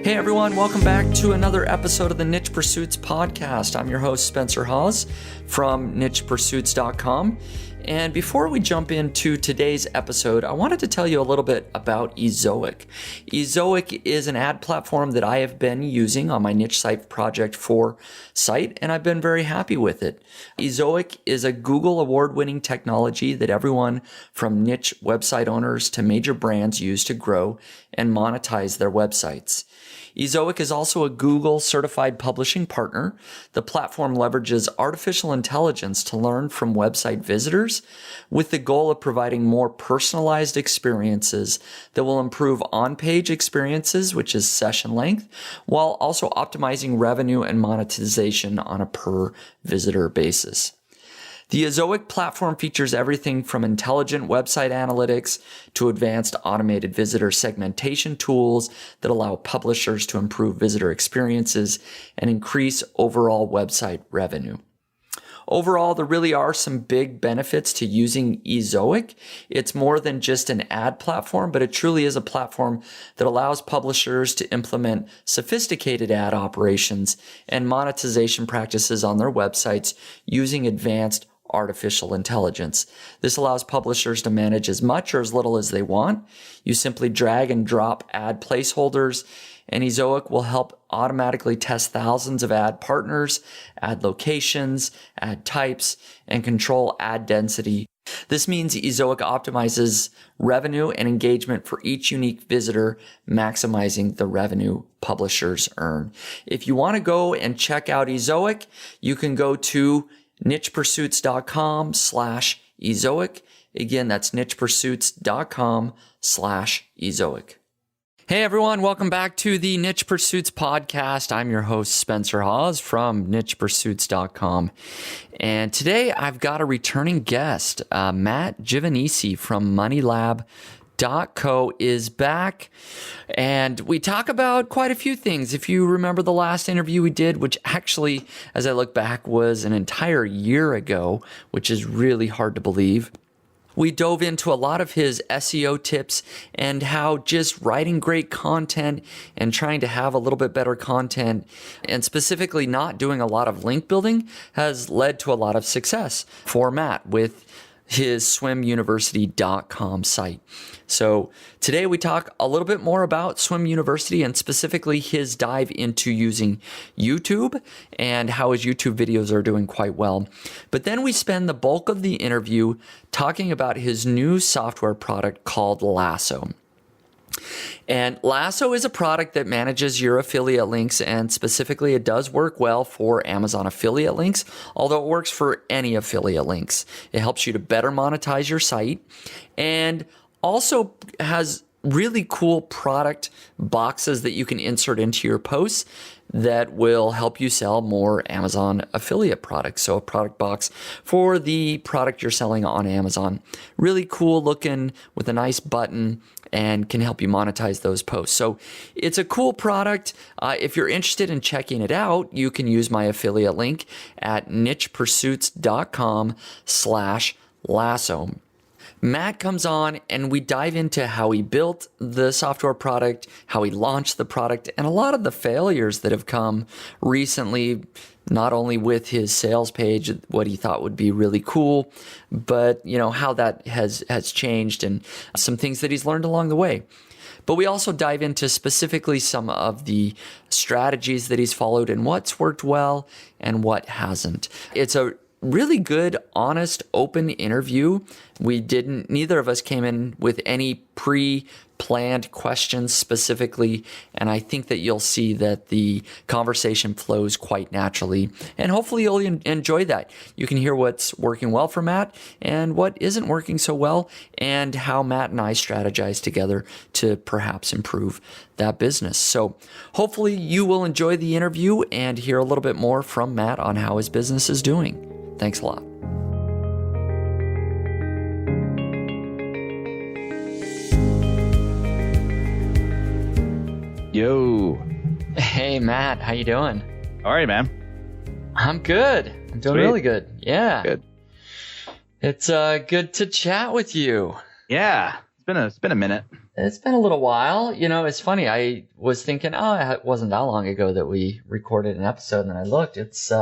Hey everyone, welcome back to another episode of the Niche Pursuits podcast. I'm your host, Spencer Haws from nichepursuits.com. And before we jump into today's episode, I wanted to tell you a little bit about Ezoic. Ezoic is an ad platform that I have been using on my niche site project for site, and I've been very happy with it. Ezoic is a Google award-winning technology that everyone from niche website owners to major brands use to grow and monetize their websites. Ezoic is also a Google certified publishing partner. The platform leverages artificial intelligence to learn from website visitors with the goal of providing more personalized experiences that will improve on-page experiences, which is session length, while also optimizing revenue and monetization on a per visitor basis. The Ezoic platform features everything from intelligent website analytics to advanced automated visitor segmentation tools that allow publishers to improve visitor experiences and increase overall website revenue. Overall, there really are some big benefits to using Ezoic. It's more than just an ad platform, but it truly is a platform that allows publishers to implement sophisticated ad operations and monetization practices on their websites using advanced artificial intelligence. This allows publishers to manage as much or as little as they want. You simply drag and drop ad placeholders, and Ezoic will help automatically test thousands of ad partners, ad locations, ad types, and control ad density. This means Ezoic optimizes revenue and engagement for each unique visitor, maximizing the revenue publishers earn. If you want to go and check out Ezoic, you can go to nichepursuits.com/Ezoic. Again, that's nichepursuits.com/Ezoic. Hey everyone, welcome back to the Niche Pursuits podcast. I'm your host, Spencer Haws from nichepursuits.com. And today I've got a returning guest, Matt Giovanisci from MoneyLab.co is back, and we talk about quite a few things. If you remember the last interview we did, which actually, as I look back, was an entire year ago, which is really hard to believe. We dove into a lot of his SEO tips and how just writing great content and trying to have a little bit better content, and specifically not doing a lot of link building, has led to a lot of success for Matt with his swimuniversity.com site. So today we talk a little bit more about Swim University and specifically his dive into using YouTube and how his YouTube videos are doing quite well. But then we spend the bulk of the interview talking about his new software product called Lasso. And Lasso is a product that manages your affiliate links, and specifically it does work well for Amazon affiliate links, although it works for any affiliate links. It helps you to better monetize your site and also has really cool product boxes that you can insert into your posts that will help you sell more Amazon affiliate products. So a product box for the product you're selling on Amazon. Really cool looking with a nice button and can help you monetize those posts. So it's a cool product. If you're interested in checking it out, you can use my affiliate link at nichepursuits.com/Lasso. Matt comes on and we dive into how he built the software product, how he launched the product, and a lot of the failures that have come recently, not only with his sales page, what he thought would be really cool, but how that has changed and some things that he's learned along the way. But we also dive into specifically some of the strategies that he's followed and what's worked well and what hasn't. It's a really good, honest, open interview. Neither of us came in with any pre-planned questions specifically, and I think that you'll see that the conversation flows quite naturally, and hopefully you'll enjoy that. You can hear what's working well for Matt and what isn't working so well, and how Matt and I strategize together to perhaps improve that business. So hopefully you will enjoy the interview and hear a little bit more from Matt on how his business is doing. Thanks a lot. Yo. Hey, Matt. How you doing? All right, man. I'm good. I'm doing really good. Yeah. Good. It's good to chat with you. Yeah. It's been a minute. It's been a little while. It's funny. I was thinking, it wasn't that long ago that we recorded an episode, and then I looked. It's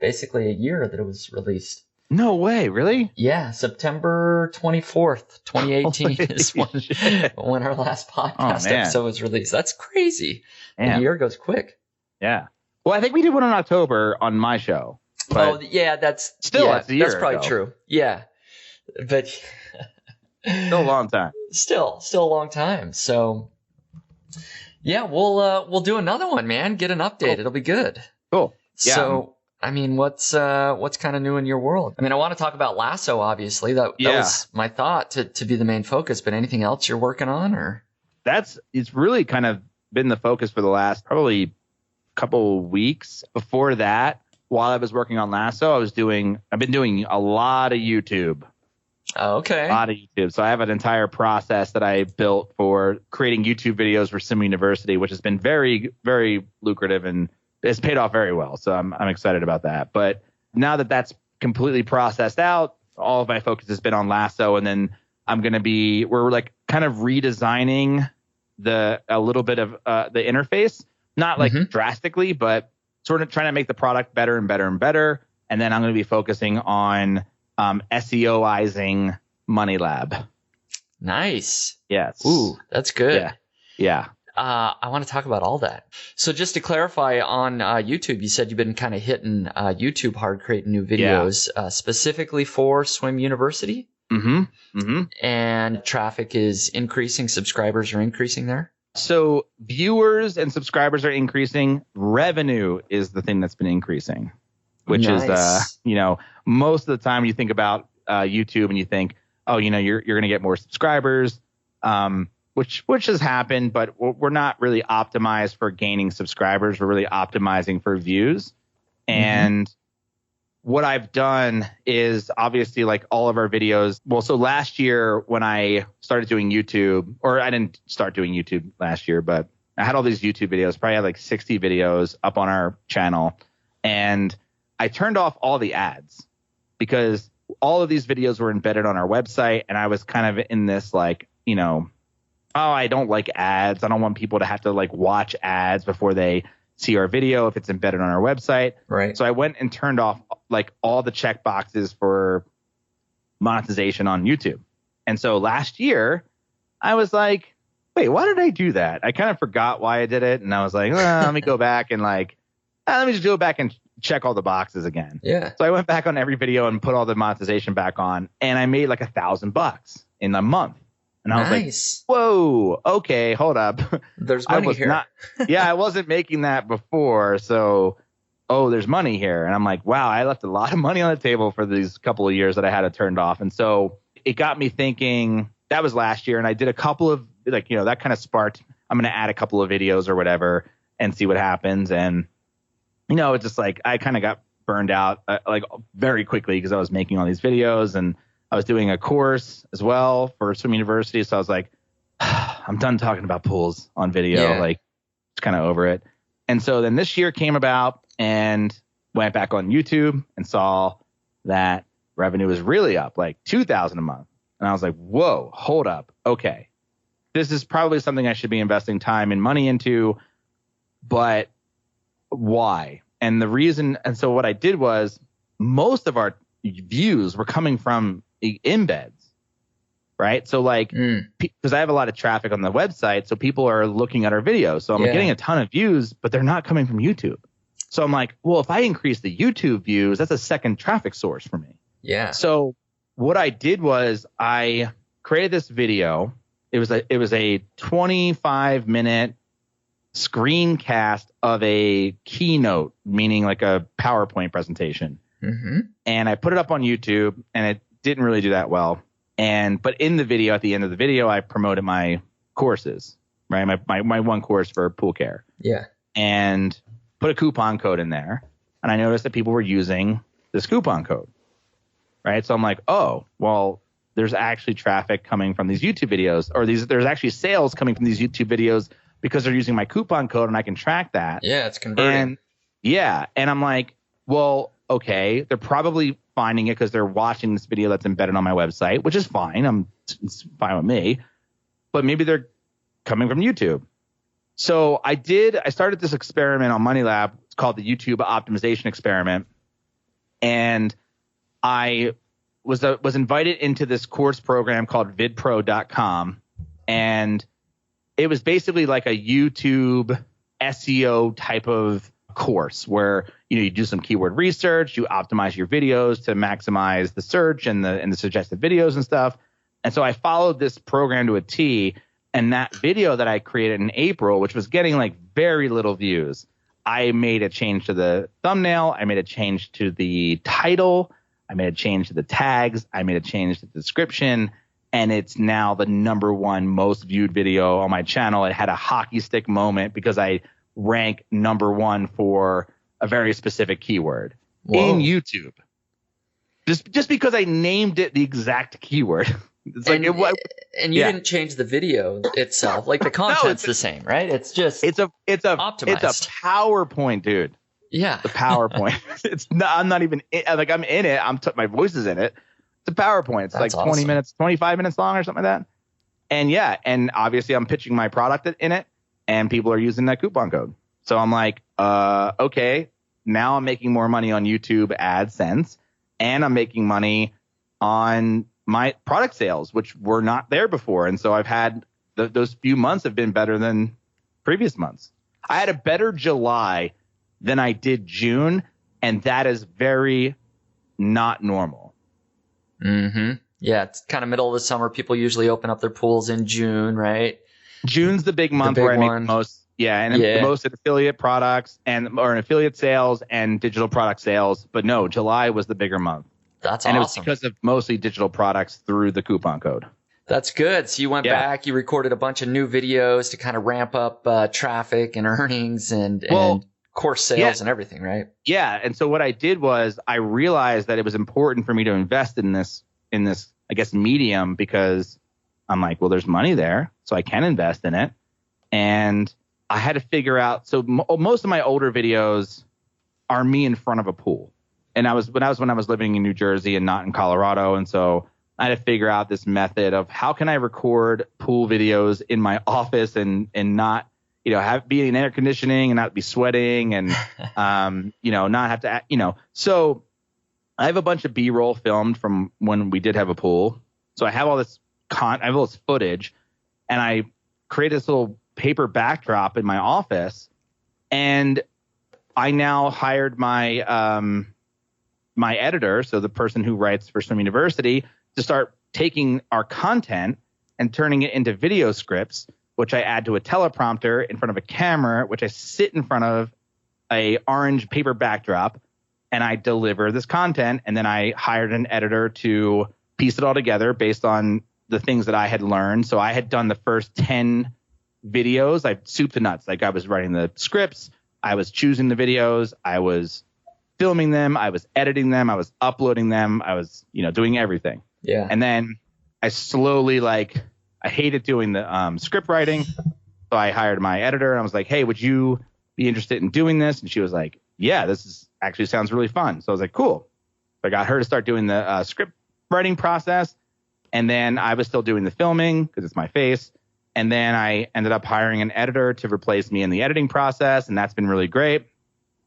basically a year that it was released. No way, really? Yeah, September 24th, 2018 is when our last podcast episode was released. That's crazy. The year goes quick. Yeah. Well, I think we did one in October on my show. That's still that's a year That's probably ago. true. Yeah, but still a long time. Still a long time. So yeah, we'll do another one, man. Get an update. Cool. It'll be good. Cool. Yeah. So I mean, what's kind of new in your world? I mean, I want to talk about Lasso, obviously. That was my thought to be the main focus. But anything else you're working on, or? It's really kind of been the focus for the last probably couple weeks. Before that, while I was working on Lasso, I've been doing a lot of YouTube. Oh, okay. A lot of YouTube. So I have an entire process that I built for creating YouTube videos for Swim University, which has been very, very lucrative and it's paid off very well. So I'm excited about that. But now that that's completely processed out, all of my focus has been on Lasso. And then we're like kind of redesigning a little bit of the interface, not like drastically, but sort of trying to make the product better and better and better. And then I'm going to be focusing on SEOizing Money Lab. Nice. Yes. Ooh, that's good. Yeah. I want to talk about all that. So just to clarify, on YouTube, you said you've been kind of hitting YouTube hard, creating new videos specifically for Swim University. And traffic is increasing. Subscribers are increasing there. So viewers and subscribers are increasing. Revenue is the thing that's been increasing, which is, most of the time you think about YouTube and you think, you're going to get more subscribers. Which has happened, but we're not really optimized for gaining subscribers. We're really optimizing for views. And what I've done is obviously like all of our videos. Well, so last year when I started doing YouTube, or I didn't start doing YouTube last year, but I had all these YouTube videos, probably had like 60 videos up on our channel. And I turned off all the ads because all of these videos were embedded on our website. And I was kind of in this like, I don't like ads. I don't want people to have to like watch ads before they see our video if it's embedded on our website. Right. So I went and turned off like all the check boxes for monetization on YouTube. And so last year I was like, wait, why did I do that? I kind of forgot why I did it. And I was like, let me go back and let me just go back and check all the boxes again. Yeah. So I went back on every video and put all the monetization back on, and I made like $1,000 in a month. And I was like, whoa, okay, hold up. There's money here. I wasn't making that before. So, there's money here. And I'm like, wow, I left a lot of money on the table for these couple of years that I had it turned off. And so it got me thinking. That was last year. And I did a couple of that kind of sparked. I'm going to add a couple of videos or whatever and see what happens. And, it's just like I kind of got burned out very quickly because I was making all these videos and I was doing a course as well for Swim University. So I was like, I'm done talking about pools on video. Yeah. Just kind of over it. And so then this year came about and went back on YouTube and saw that revenue was really up, like $2,000 a month. And I was like, whoa, hold up. Okay. This is probably something I should be investing time and money into, but why? And the reason, and so what I did was most of our views were coming from embeds, right? So because I have a lot of traffic on the website, so people are looking at our videos. So I'm getting a ton of views, but they're not coming from YouTube. So I'm like, well, if I increase the YouTube views, that's a second traffic source for me. Yeah. So what I did was I created this video. It was a 25-minute screencast of a keynote, meaning like a PowerPoint presentation. And I put it up on YouTube, and it didn't really do that well. But in the video, at the end of the video, I promoted my courses, right? My one course for pool care. Yeah. And put a coupon code in there. And I noticed that people were using this coupon code, right? So I'm like, oh, well, there's actually traffic coming from these YouTube videos, or there's actually sales coming from these YouTube videos because they're using my coupon code, and I can track that. Yeah, it's converting. And I'm like, well, okay, they're probably finding it because they're watching this video that's embedded on my website, which is fine. I'm It's fine with me. But maybe they're coming from YouTube. So I started this experiment on Money Lab. It's called the YouTube optimization experiment. And I was invited into this course program called vidpro.com. And it was basically like a YouTube SEO type of course where, you do some keyword research, you optimize your videos to maximize the search and the suggested videos and stuff. And so I followed this program to a T. And that video that I created in April, which was getting like very little views, I made a change to the thumbnail. I made a change to the title. I made a change to the tags. I made a change to the description. And it's now the #1 most viewed video on my channel. It had a hockey stick moment because I rank #1 for a very specific keyword in YouTube. Just because I named it the exact keyword. It's like and you didn't change the video itself. Like the content's the same, right? It's just it's a optimized. It's a PowerPoint, dude. Yeah, the PowerPoint. I'm not even like I'm in it. My voice is in it. It's a PowerPoint. It's like 20 minutes, 25 minutes long or something like that. And obviously I'm pitching my product in it, and people are using that coupon code. So I'm like, okay, now I'm making more money on YouTube AdSense, and I'm making money on my product sales, which were not there before. And so I've had those few months have been better than previous months. I had a better July than I did June. And that is very not normal. Mm-hmm. Yeah. It's kind of middle of the summer. People usually open up their pools in June, right? June's the big month where I make the most. Yeah. And the most in affiliate products or in affiliate sales and digital product sales. But no, July was the bigger month. That's and awesome. It was because of mostly digital products through the coupon code. That's good. So you went back, you recorded a bunch of new videos to kind of ramp up traffic and earnings and course sales and everything, right? Yeah. And so what I did was I realized that it was important for me to invest in this, I guess, medium, because I'm like, well, there's money there, so I can invest in it. And I had to figure out. So most of my older videos are me in front of a pool. And when I was living in New Jersey and not in Colorado. And so I had to figure out this method of how can I record pool videos in my office and not, be in air conditioning and not be sweating and, not have to, so I have a bunch of B-roll filmed from when we did have a pool. So I have all this I have all this footage, and I created this little paper backdrop in my office, and I now hired my my editor, so the person who writes for Swim University, to start taking our content and turning it into video scripts, which I add to a teleprompter in front of a camera, which I sit in front of a orange paper backdrop, and I deliver this content. And then I hired an editor to piece it all together based on the things that I had learned. So I had done the first 10 videos. I soup to nuts. Like I was writing the scripts, I was choosing the videos, I was filming them, I was editing them, I was uploading them, I was, doing everything. Yeah. And then I slowly, I hated doing the script writing. So I hired my editor, and I was like, hey, would you be interested in doing this? And she was like, yeah, this actually sounds really fun. So I was like, cool. So I got her to start doing the script writing process. And then I was still doing the filming because it's my face. And then I ended up hiring an editor to replace me in the editing process. And that's been really great.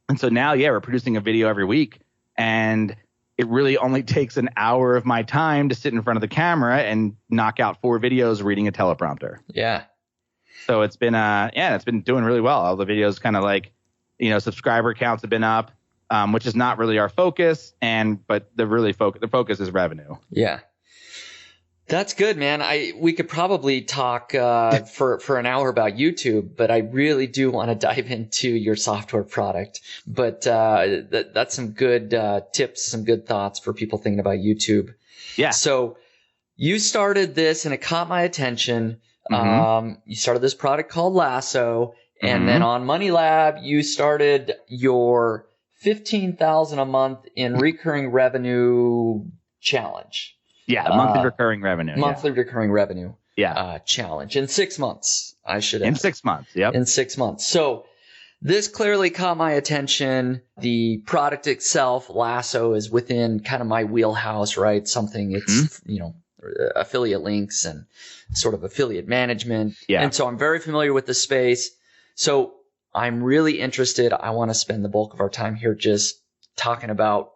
And so now, we're producing a video every week, and it really only takes an hour of my time to sit in front of the camera and knock out 4 videos reading a teleprompter. Yeah. So it's been, it's been doing really well. All the videos kind of subscriber counts have been up, which is not really our focus. But the focus is revenue. Yeah. That's good, man. We could probably talk for an hour about YouTube, but I really do want to dive into your software product. But that's some good tips, some good thoughts for people thinking about YouTube. Yeah. So you started this, and it caught my attention. Mm-hmm. You started this product called Lasso, and then on Money Lab, you started your $15,000 a month in recurring revenue challenge. Yeah, monthly recurring revenue. Monthly recurring revenue. Yeah. Challenge in 6 months. I should add. In 6 months. Yep. In 6 months. So this clearly caught my attention. The product itself, Lasso, is within kind of my wheelhouse, right? Something it's affiliate links and sort of affiliate management. Yeah. And so I'm very familiar with the space. So I'm really interested. I want to spend the bulk of our time here just talking about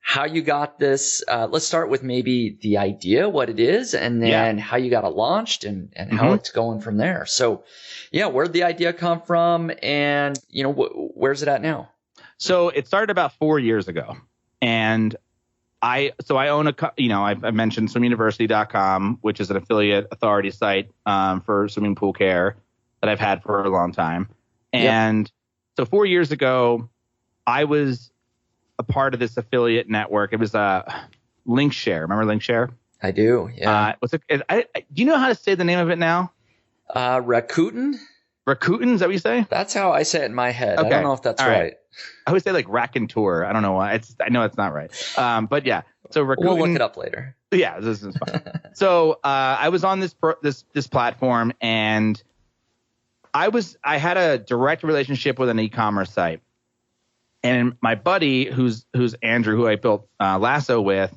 how you got this. Let's start with maybe the idea, what it is, and then how you got it launched and how it's going from there. So yeah, where'd the idea come from, and where's it at now? So it started about 4 years ago, and I own I mentioned swimuniversity.com, which is an affiliate authority site for swimming pool care that I've had for a long time. And so 4 years ago, I was a part of this affiliate network. It was LinkShare. Remember LinkShare? I do. Yeah. Do you know how to say the name of it now? Rakuten. Rakuten, is that what you say? That's how I say it in my head. Okay. I don't know if that's right. I would say like Raconteur. I don't know why. I know it's not right. But yeah. So Rakuten, we'll look it up later. Yeah, this is fine. So I was on this platform, and I had a direct relationship with an e-commerce site. And my buddy, who's Andrew, who I built Lasso with,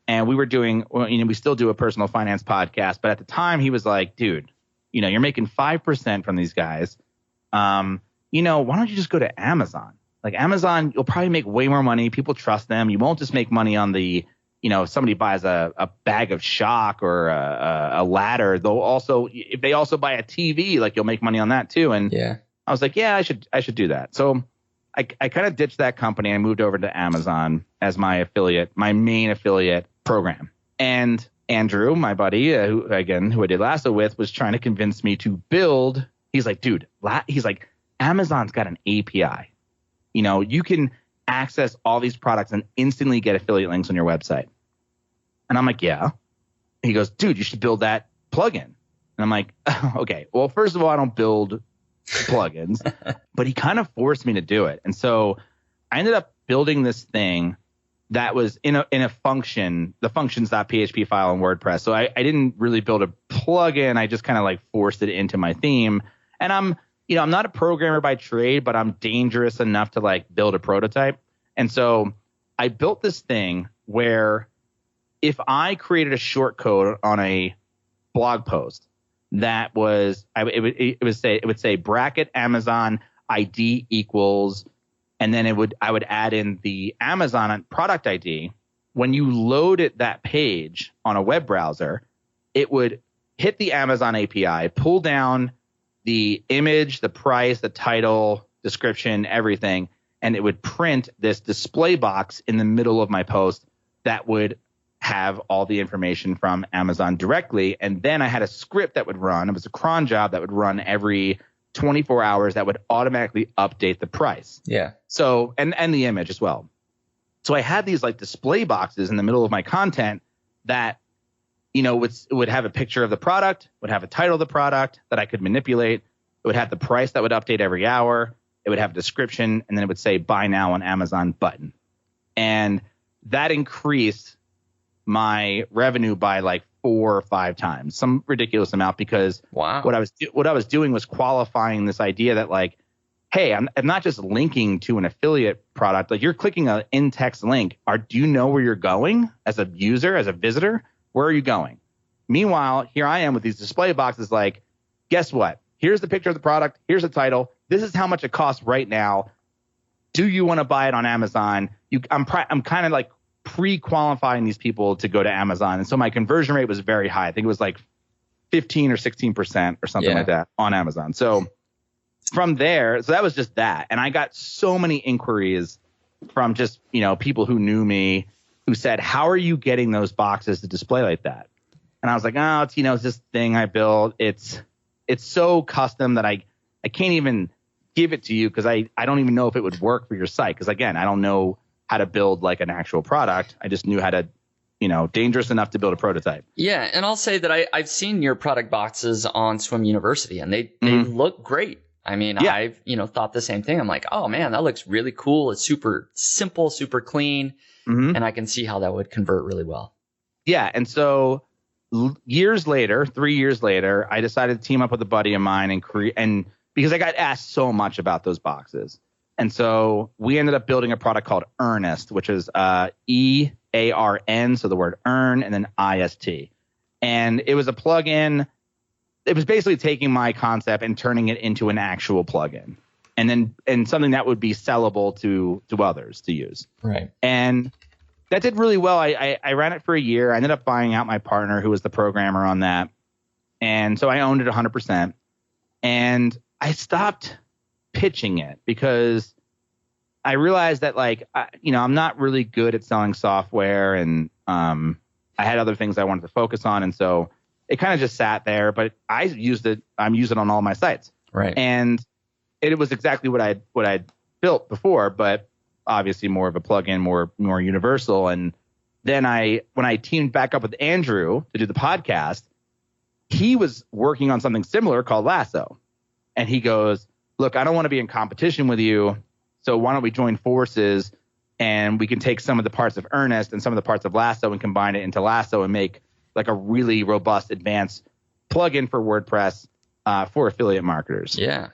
and we were doing, we still do a personal finance podcast. But at the time, he was like, dude, you're making 5% from these guys. Why don't you just go to Amazon? Like Amazon, you'll probably make way more money. People trust them. You won't just make money on the, if somebody buys a bag of shock or a ladder, if they also buy a TV, like you'll make money on that too. And I was like, yeah, I should do that. So I kind of ditched that company and I moved over to Amazon as my main affiliate program. And Andrew, my buddy, who I did Lasso with, was trying to convince me to build. He's like, dude, Amazon's got an API. You can access all these products and instantly get affiliate links on your website. And I'm like, yeah. He goes, dude, you should build that plugin. And I'm like, okay, well, first of all, I don't build plugins, but he kind of forced me to do it. And so I ended up building this thing that was in a function, the functions.php file in WordPress. So I didn't really build a plugin. I just kind of like forced it into my theme. And I'm not a programmer by trade, but I'm dangerous enough to like build a prototype. And so I built this thing where if I created a short code on a blog post that was, it would say bracket Amazon ID equals, and then I would add in the Amazon product ID. When you loaded that page on a web browser, it would hit the Amazon API, pull down the image, the price, the title, description, everything, and it would print this display box in the middle of my post that would have all the information from Amazon directly. And then I had a script that would run. It was a cron job that would run every 24 hours that would automatically update the price. Yeah. So, and the image as well. So I had these like display boxes in the middle of my content that, would have a picture of the product, would have a title of the product that I could manipulate. It would have the price that would update every hour. It would have a description, and then it would say buy now on Amazon button. And that increased my revenue by like 4 or 5 times, some ridiculous amount, because what I was doing was qualifying this idea that like, hey, I'm not just linking to an affiliate product. Like you're clicking an in-text link. Do you know where you're going as a user, as a visitor? Where are you going? Meanwhile, here I am with these display boxes like, guess what? Here's the picture of the product. Here's the title. This is how much it costs right now. Do you want to buy it on Amazon? I'm kind of like pre-qualifying these people to go to Amazon. And so my conversion rate was very high. I think it was like 15 or 16% or something like that on Amazon. So from there, so that was just that. And I got so many inquiries from just, people who knew me who said, how are you getting those boxes to display like that? And I was like, oh, it's this thing I built. It's so custom that I can't even give it to you because I don't even know if it would work for your site. Because again, I don't know how to build like an actual product. I just knew how to, dangerous enough to build a prototype. Yeah. And I'll say that I've seen your product boxes on Swim University and they look great. I mean, I've, thought the same thing. I'm like, oh man, that looks really cool. It's super simple, super clean. And I can see how that would convert really well. Yeah. And so 3 years later, I decided to team up with a buddy of mine and because I got asked so much about those boxes. And so we ended up building a product called Earnest, which is EARN, so the word earn and then IST. And it was a plugin. It was basically taking my concept and turning it into an actual plugin, and something that would be sellable to others to use. Right. And that did really well. I ran it for a year. I ended up buying out my partner, who was the programmer on that. And so I owned it 100%. And I stopped pitching it because I realized that, like, I'm not really good at selling software, and I had other things I wanted to focus on. And so it kind of just sat there, but I'm using it on all my sites. Right. And it was exactly what I'd built before, but obviously more of a plugin, more universal. And then when I teamed back up with Andrew to do the podcast, he was working on something similar called Lasso. And he goes, look, I don't want to be in competition with you, so why don't we join forces and we can take some of the parts of Earnest and some of the parts of Lasso and combine it into Lasso and make like a really robust, advanced plugin for WordPress for affiliate marketers. Yeah.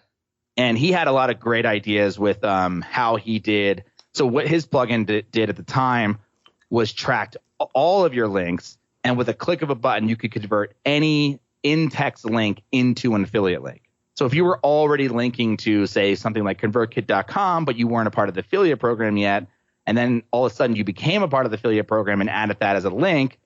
And he had a lot of great ideas with how he did. So what his plugin did at the time was tracked all of your links, and with a click of a button, you could convert any in-text link into an affiliate link. So if you were already linking to, say, something like ConvertKit.com, but you weren't a part of the affiliate program yet, and then all of a sudden you became a part of the affiliate program and added that as a link,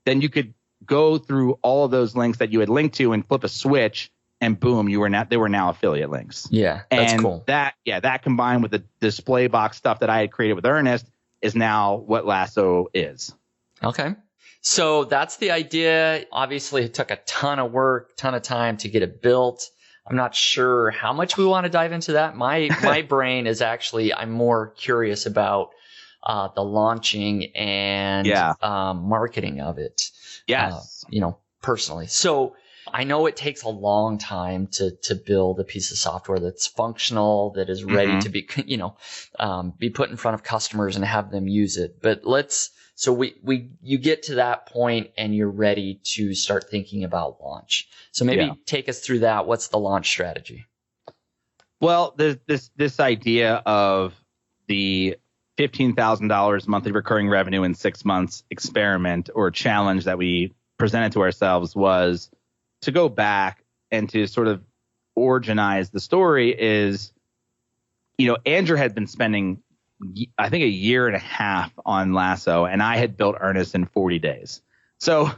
then you could go through all of those links that you had linked to and flip a switch, and boom, they were now affiliate links. Yeah, that's and cool. That combined with the display box stuff that I had created with Earnest is now what Lasso is. Okay. So that's the idea. Obviously, it took a ton of work, ton of time to get it built. I'm not sure how much we want to dive into that. My brain is actually, I'm more curious about the launching and marketing of it. Yes. Personally. So I know it takes a long time to build a piece of software that's functional, that is ready to be, be put in front of customers and have them use it. But you get to that point and you're ready to start thinking about launch. So maybe take us through that. What's the launch strategy? Well, there's this idea of the $15,000 monthly recurring revenue in 6 months experiment or challenge that we presented to ourselves was to go back and to sort of originize the story is, Andrew had been spending, I think, a year and a half on Lasso, and I had built Earnest in 40 days. So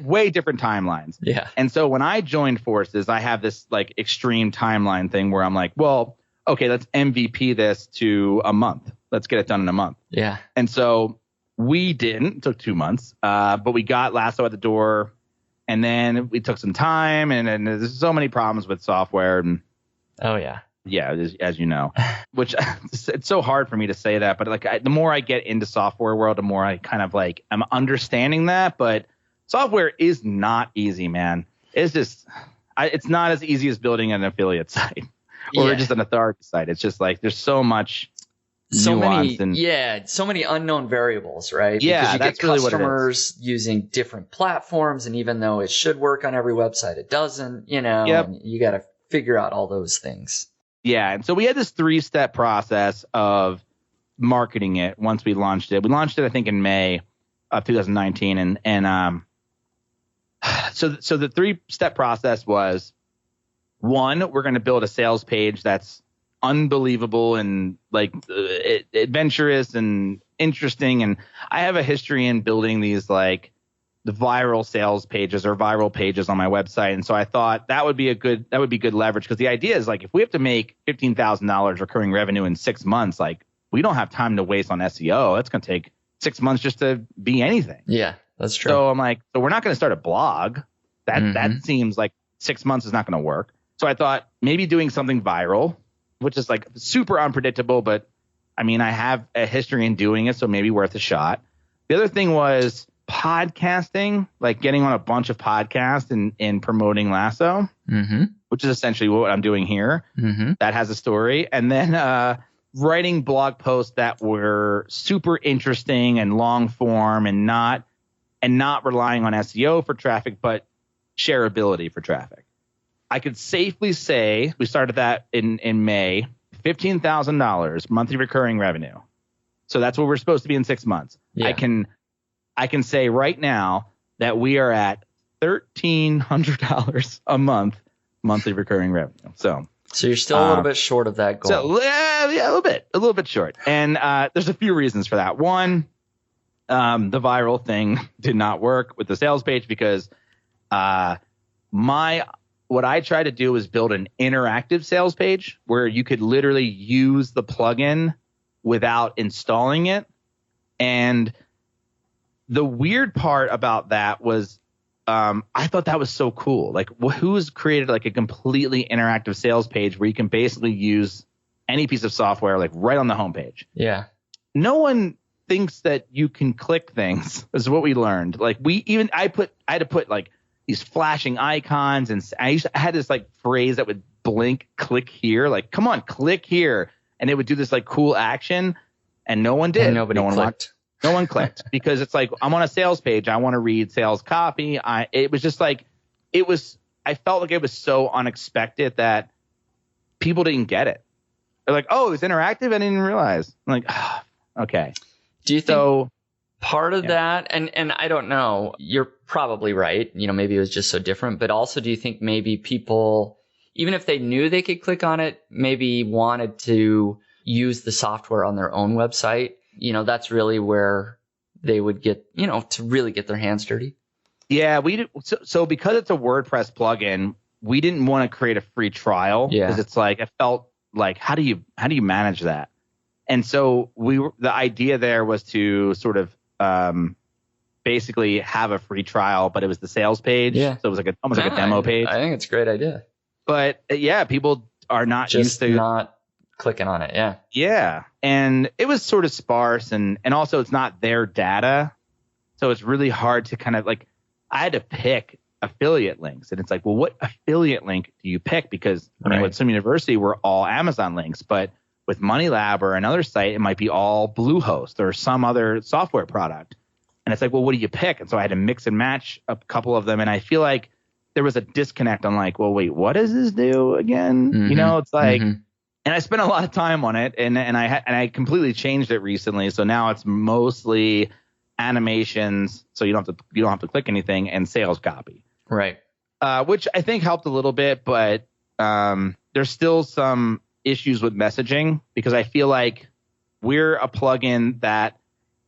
way different timelines. Yeah. And so when I joined forces, I have this like extreme timeline thing where I'm like, well, okay, let's MVP this to a month. Let's get it done in a month. Yeah. And so we didn't. It took 2 months, but we got Lasso at the door. And then we took some time, and there's so many problems with software. And oh, yeah. Yeah, as you know, which it's so hard for me to say that. But like the more I get into software world, the more I kind of like I'm understanding that. But software is not easy, man. It's just it's not as easy as building an affiliate site or just an authority site. It's just like there's so much. So many unknown variables, right? Yeah, because you that's get really what it customers using different platforms, and even though it should work on every website, it doesn't. And you got to figure out all those things. Yeah, and so we had this 3-step process of marketing it once we launched it. We launched it, I think, in May of 2019, and so the 3-step process was: 1, we're going to build a sales page that's unbelievable and like adventurous and interesting. And I have a history in building these like the viral sales pages or viral pages on my website. And so I thought that would be good leverage, because the idea is like, if we have to make $15,000 recurring revenue in 6 months, like we don't have time to waste on SEO. That's going to take 6 months just to be anything. Yeah, that's true. So I'm like, so we're not going to start a blog. That seems like 6 months is not going to work. So I thought maybe doing something viral, which is like super unpredictable, but I mean, I have a history in doing it, so maybe worth a shot. The other thing was podcasting, like getting on a bunch of podcasts and promoting Lasso, which is essentially what I'm doing here. That has a story. And then writing blog posts that were super interesting and long form and not relying on SEO for traffic, but shareability for traffic. I could safely say we started that in May, $15,000 monthly recurring revenue. So that's what we're supposed to be in 6 months. Yeah. I can say right now that we are at $1,300 a month, monthly recurring revenue. So you're still a little bit short of that goal. So yeah, a little bit short. And there's a few reasons for that. One, the viral thing did not work with the sales page because what I tried to do was build an interactive sales page where you could literally use the plugin without installing it. And the weird part about that was I thought that was so cool. Like, who's created like a completely interactive sales page where you can basically use any piece of software like right on the homepage? Yeah. No one thinks that you can click things. Is what we learned. Like I had to put like these flashing icons, and I had this like phrase that would blink, click here, like, come on, click here. And it would do this like cool action, and no one did. And nobody clicked. No one clicked because it's like, I'm on a sales page. I want to read sales copy. It was just like, I felt like it was so unexpected that people didn't get it. They're like, oh, it's interactive. I didn't even realize. I'm like, oh, okay. Do you think part of that, and I don't know, you're probably right. Maybe it was just so different, but also do you think maybe people, even if they knew they could click on it, maybe wanted to use the software on their own website? That's really where they would get, to really get their hands dirty. Yeah, we did. So because it's a WordPress plugin, we didn't want to create a free trial because it's like, I felt like, how do you manage that? And so the idea there was to sort of basically have a free trial, but it was the sales page. Yeah. So it was like almost like a demo page. I think it's a great idea. But yeah, people are not used to not clicking on it. Yeah. Yeah. And it was sort of sparse, and also it's not their data. So it's really hard to kind of like, I had to pick affiliate links, and it's like, well, what affiliate link do you pick? Because with Swim University, we're all Amazon links, but with MoneyLab or another site, it might be all Bluehost or some other software product. And it's like, well, what do you pick? And so I had to mix and match a couple of them. And I feel like there was a disconnect on like, well, wait, what does this do again? Mm-hmm. It's like, and I spent a lot of time on it, and I completely changed it recently. So now it's mostly animations, so you don't have to click anything, and sales copy. Right. Which I think helped a little bit, but there's still some issues with messaging, because I feel like we're a plugin that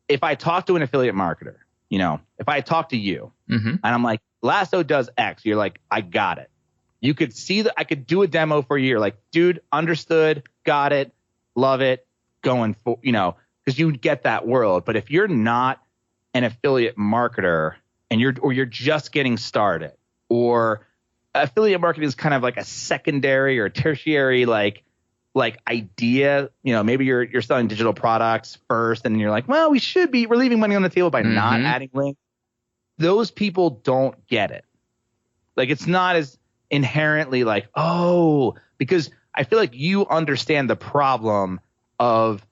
if I talk to an affiliate marketer, if I talk to you and I'm like, Lasso does X, you're like, I got it. You could see that I could do a demo for you. You're like, dude, understood, got it, love it, going for, because you get that world. But if you're not an affiliate marketer and you're just getting started, or affiliate marketing is kind of like a secondary or tertiary like idea, maybe you're selling digital products first, and you're like, well, we're leaving money on the table by not adding links. Those people don't get it. Like, it's not as inherently like, oh, because I feel like you understand the problem of,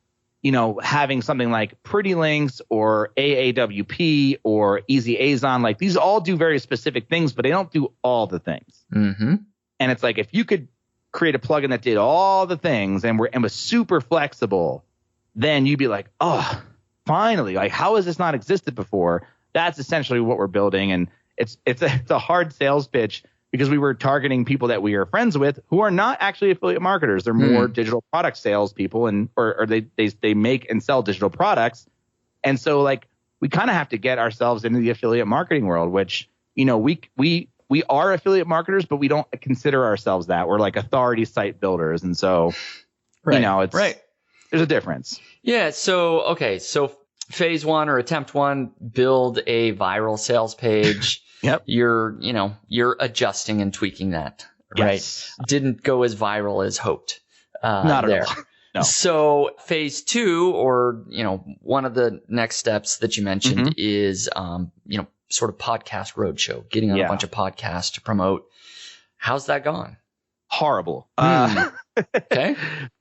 having something like Pretty Links or AAWP or Easy Azon. Like, these all do very specific things, but they don't do all the things. Mm-hmm. And it's like, if you could create a plugin that did all the things and was super flexible, then you'd be like, oh, finally, like, how has this not existed before? That's essentially what we're building. And it's a hard sales pitch, because we were targeting people that we are friends with who are not actually affiliate marketers. They're more digital product sales people, or they make and sell digital products. And so like, we kind of have to get ourselves into the affiliate marketing world, which, we are affiliate marketers, but we don't consider ourselves that. We're like authority site builders. And so, it's right. There's a difference. Yeah. So phase one, or attempt one, build a viral sales page. Yep. You're adjusting and tweaking that, right? Yes. Didn't go as viral as hoped. Not there. at all. No. So phase two, or, one of the next steps that you mentioned is, sort of podcast roadshow, getting on a bunch of podcasts to promote. How's that gone? Horrible. Okay.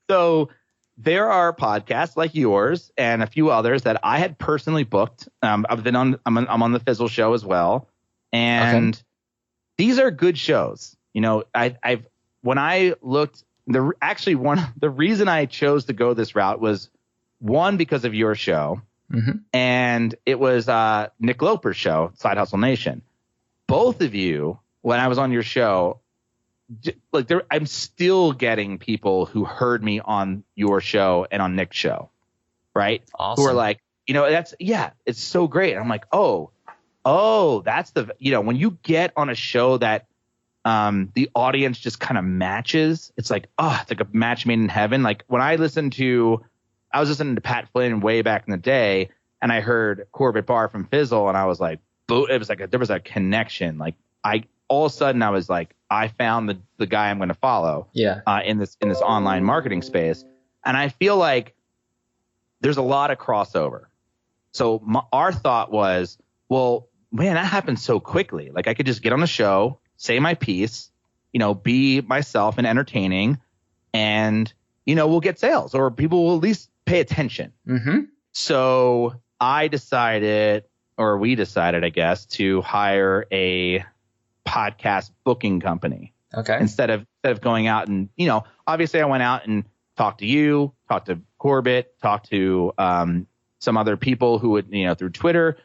So there are podcasts like yours and a few others that I had personally booked. I'm on the Fizzle show as well. And these are good shows. When I looked, the reason I chose to go this route was, one, because of your show, and it was Nick Loper's show, Side Hustle Nation. Both of you, when I was on your show, like I'm still getting people who heard me on your show and on Nick's show, right? Awesome. Who are like, it's so great. And I'm like, oh, that's when you get on a show that the audience just kind of matches, it's like a match made in heaven. Like when I was listening to Pat Flynn way back in the day, and I heard Corbett Barr from Fizzle, and I was like, it was like there was a connection. Like all of a sudden I was like, I found the guy I'm going to follow. In this online marketing space, and I feel like there's a lot of crossover. So our thought was, well, man, that happened so quickly. Like I could just get on the show, say my piece, be myself and entertaining, and we'll get sales, or people will at least pay attention. So we decided, I guess, to hire a podcast booking company. Okay. Instead of going out and, obviously I went out and talked to you, talked to Corbett, talked to some other people who would, through Twitter,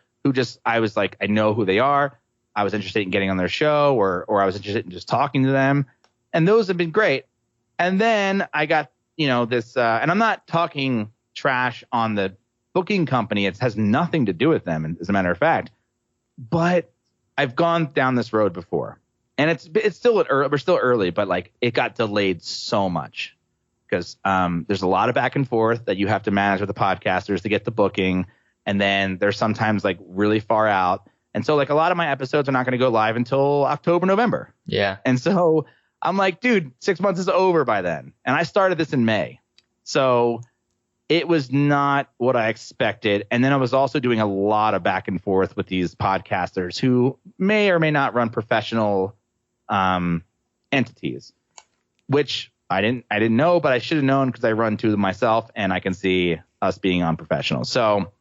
I was like, I know who they are. I was interested in getting on their show, or I was interested in just talking to them. And those have been great. And then I got, this, and I'm not talking trash on the booking company. It has nothing to do with them, as a matter of fact. But I've gone down this road before, and it's still we're still early, but like it got delayed so much because there's a lot of back and forth that you have to manage with the podcasters to get the booking. And then there's sometimes like really far out. And so like a lot of my episodes are not going to go live until October, November. Yeah. And so I'm like, dude, 6 months is over by then. And I started this in May. So it was not what I expected. And then I was also doing a lot of back and forth with these podcasters who may or may not run professional entities, which I didn't know, but I should have known because I run two of them myself, and I can see us being unprofessional. So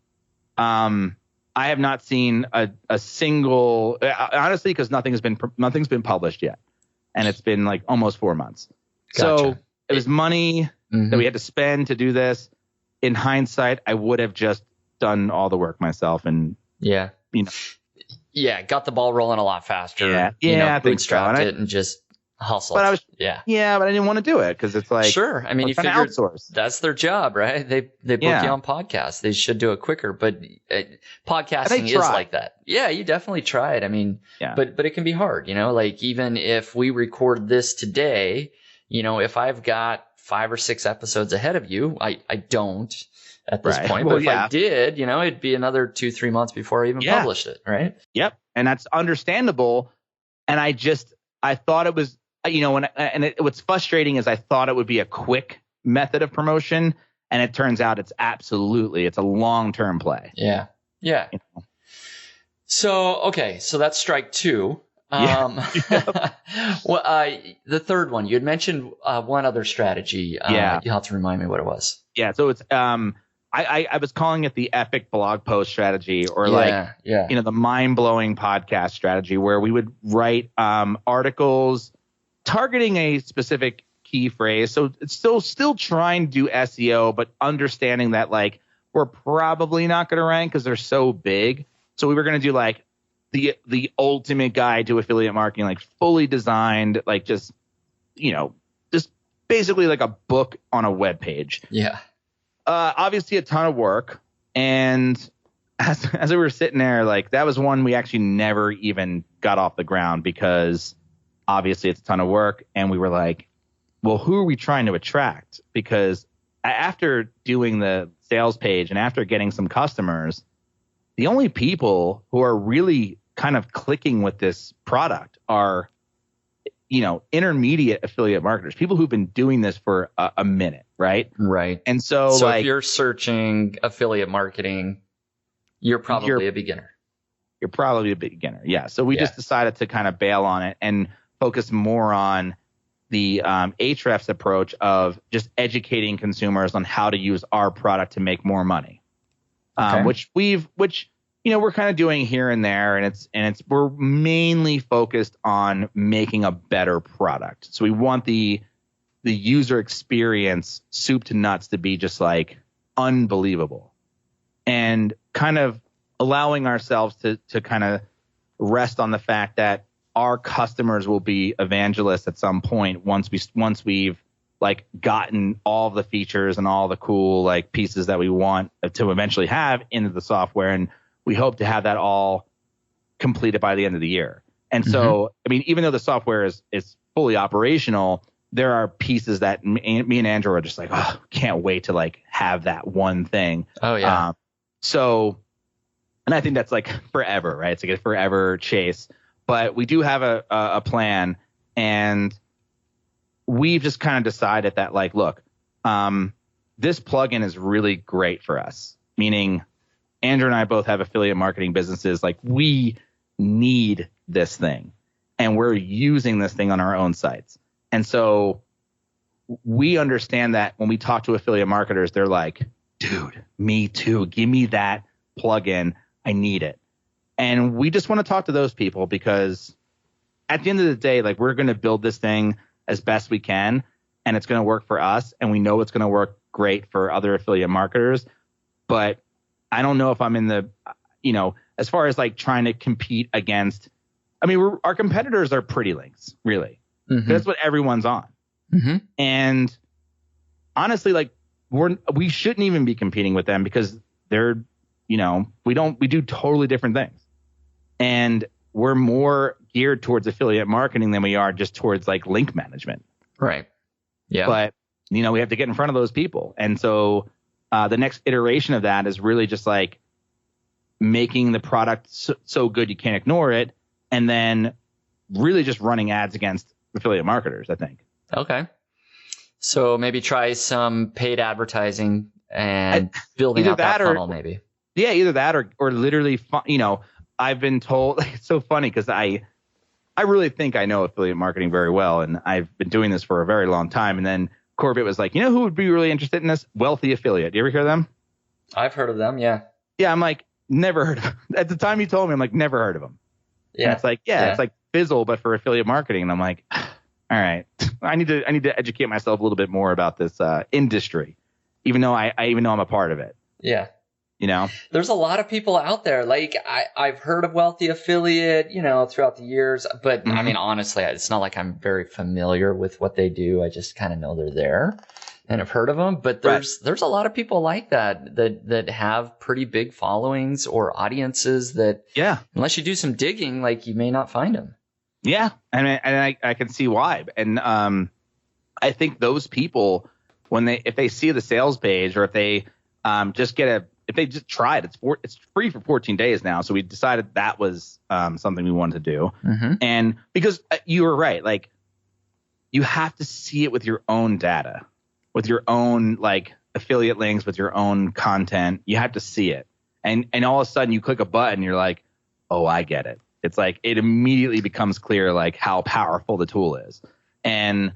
I have not seen a single, honestly, because nothing's been published yet, and it's been like almost 4 months. Gotcha. So it was money that we had to spend to do this. In hindsight, I would have just done all the work myself, and got the ball rolling a lot faster. Bootstrapped it and just hustled. But but I didn't want to do it because it's like, sure. I mean, you figured outsource. That's their job, right? They book you on podcasts. They should do it quicker, but podcasting is like that. Yeah, you definitely try it. I mean, but it can be hard, like even if we record this today, if I've got 5 or 6 episodes ahead of you, I don't at this point, but if I did, it'd be another 2-3 months before I even published it. Right. Yep. And that's understandable. And I thought it was, what's frustrating is I thought it would be a quick method of promotion, and it turns out it's a long-term play. Yeah. Yeah. So that's strike 2. Well, the third one, you had mentioned one other strategy. You'll have to remind me what it was. Yeah. So it's, I was calling it the epic blog post strategy, or the mind-blowing podcast strategy, where we would write articles targeting a specific key phrase. So it's still trying to do SEO, but understanding that like we're probably not going to rank because they're so big. So we were going to do like the ultimate guide to affiliate marketing, like fully designed, like just basically like a book on a web page. Yeah. Obviously a ton of work. And as we were sitting there, like that was one we actually never even got off the ground because obviously it's a ton of work. And we were like, well, who are we trying to attract? Because after doing the sales page and after getting some customers, the only people who are really kind of clicking with this product are, intermediate affiliate marketers, people who've been doing this for a minute. Right. Right. And so if you're searching affiliate marketing, you're probably a beginner. You're probably a beginner. Yeah. So we just decided to kind of bail on it and focus more on the Ahrefs approach of just educating consumers on how to use our product to make more money. Which we're kind of doing here and there, and we're mainly focused on making a better product. So we want the user experience, soup to nuts, to be just like unbelievable. And kind of allowing ourselves to kind of rest on the fact that our customers will be evangelists at some point once we've like gotten all the features and all the cool like pieces that we want to eventually have into the software. And we hope to have that all completed by the end of the year. And so, I mean, even though the software is fully operational, there are pieces that me and Andrew are just like, oh, can't wait to like have that one thing. Oh yeah. And I think that's like forever, right? It's like a forever chase. But we do have a plan, and we've just kind of decided that like, look, this plugin is really great for us. Meaning, Andrew and I both have affiliate marketing businesses. Like, we need this thing, and we're using this thing on our own sites. And so we understand that when we talk to affiliate marketers, they're like, dude, me too. Give me that plugin. I need it. And we just want to talk to those people because at the end of the day, like, we're going to build this thing as best we can, and it's going to work for us. And we know it's going to work great for other affiliate marketers. But I don't know if I'm in the, as far as like trying to compete against, I mean, our competitors are Pretty Links, really. That's what everyone's on. And honestly, like, we shouldn't even be competing with them because they're, we do totally different things. And we're more geared towards affiliate marketing than we are just towards like link management. Right. Yeah. But, we have to get in front of those people. And so the next iteration of that is really just like making the product so good you can't ignore it. And then really just running ads against affiliate marketers, I think. Okay. So maybe try some paid advertising and building out that funnel, maybe. Yeah, either that or literally, I've been told, it's so funny because I really think I know affiliate marketing very well, and I've been doing this for a very long time. And then Corbett was like, who would be really interested in this? Wealthy Affiliate. Do you ever hear them? I've heard of them, yeah. Yeah, I'm like, never heard of them. At the time you told me, I'm like, never heard of them. Yeah. And it's like, it's like Fizzle, but for affiliate marketing. And I'm like, all right, I need to educate myself a little bit more about this industry, even though I know I'm a part of it. Yeah. There's a lot of people out there. Like, I've heard of Wealthy Affiliate, throughout the years. But I mean, honestly, it's not like I'm very familiar with what they do. I just kind of know they're there and I've heard of them. But there's a lot of people like that have pretty big followings or audiences that, unless you do some digging, like, you may not find them. Yeah. And I can see why. And I think those people, if they see the sales page, or if they if they just try it, it's free for 14 days now. So we decided that was something we wanted to do. And because you were right, like, you have to see it with your own data, with your own like affiliate links, with your own content. You have to see it. And all of a sudden you click a button, you're like, oh, I get it. It's like it immediately becomes clear like how powerful the tool is. And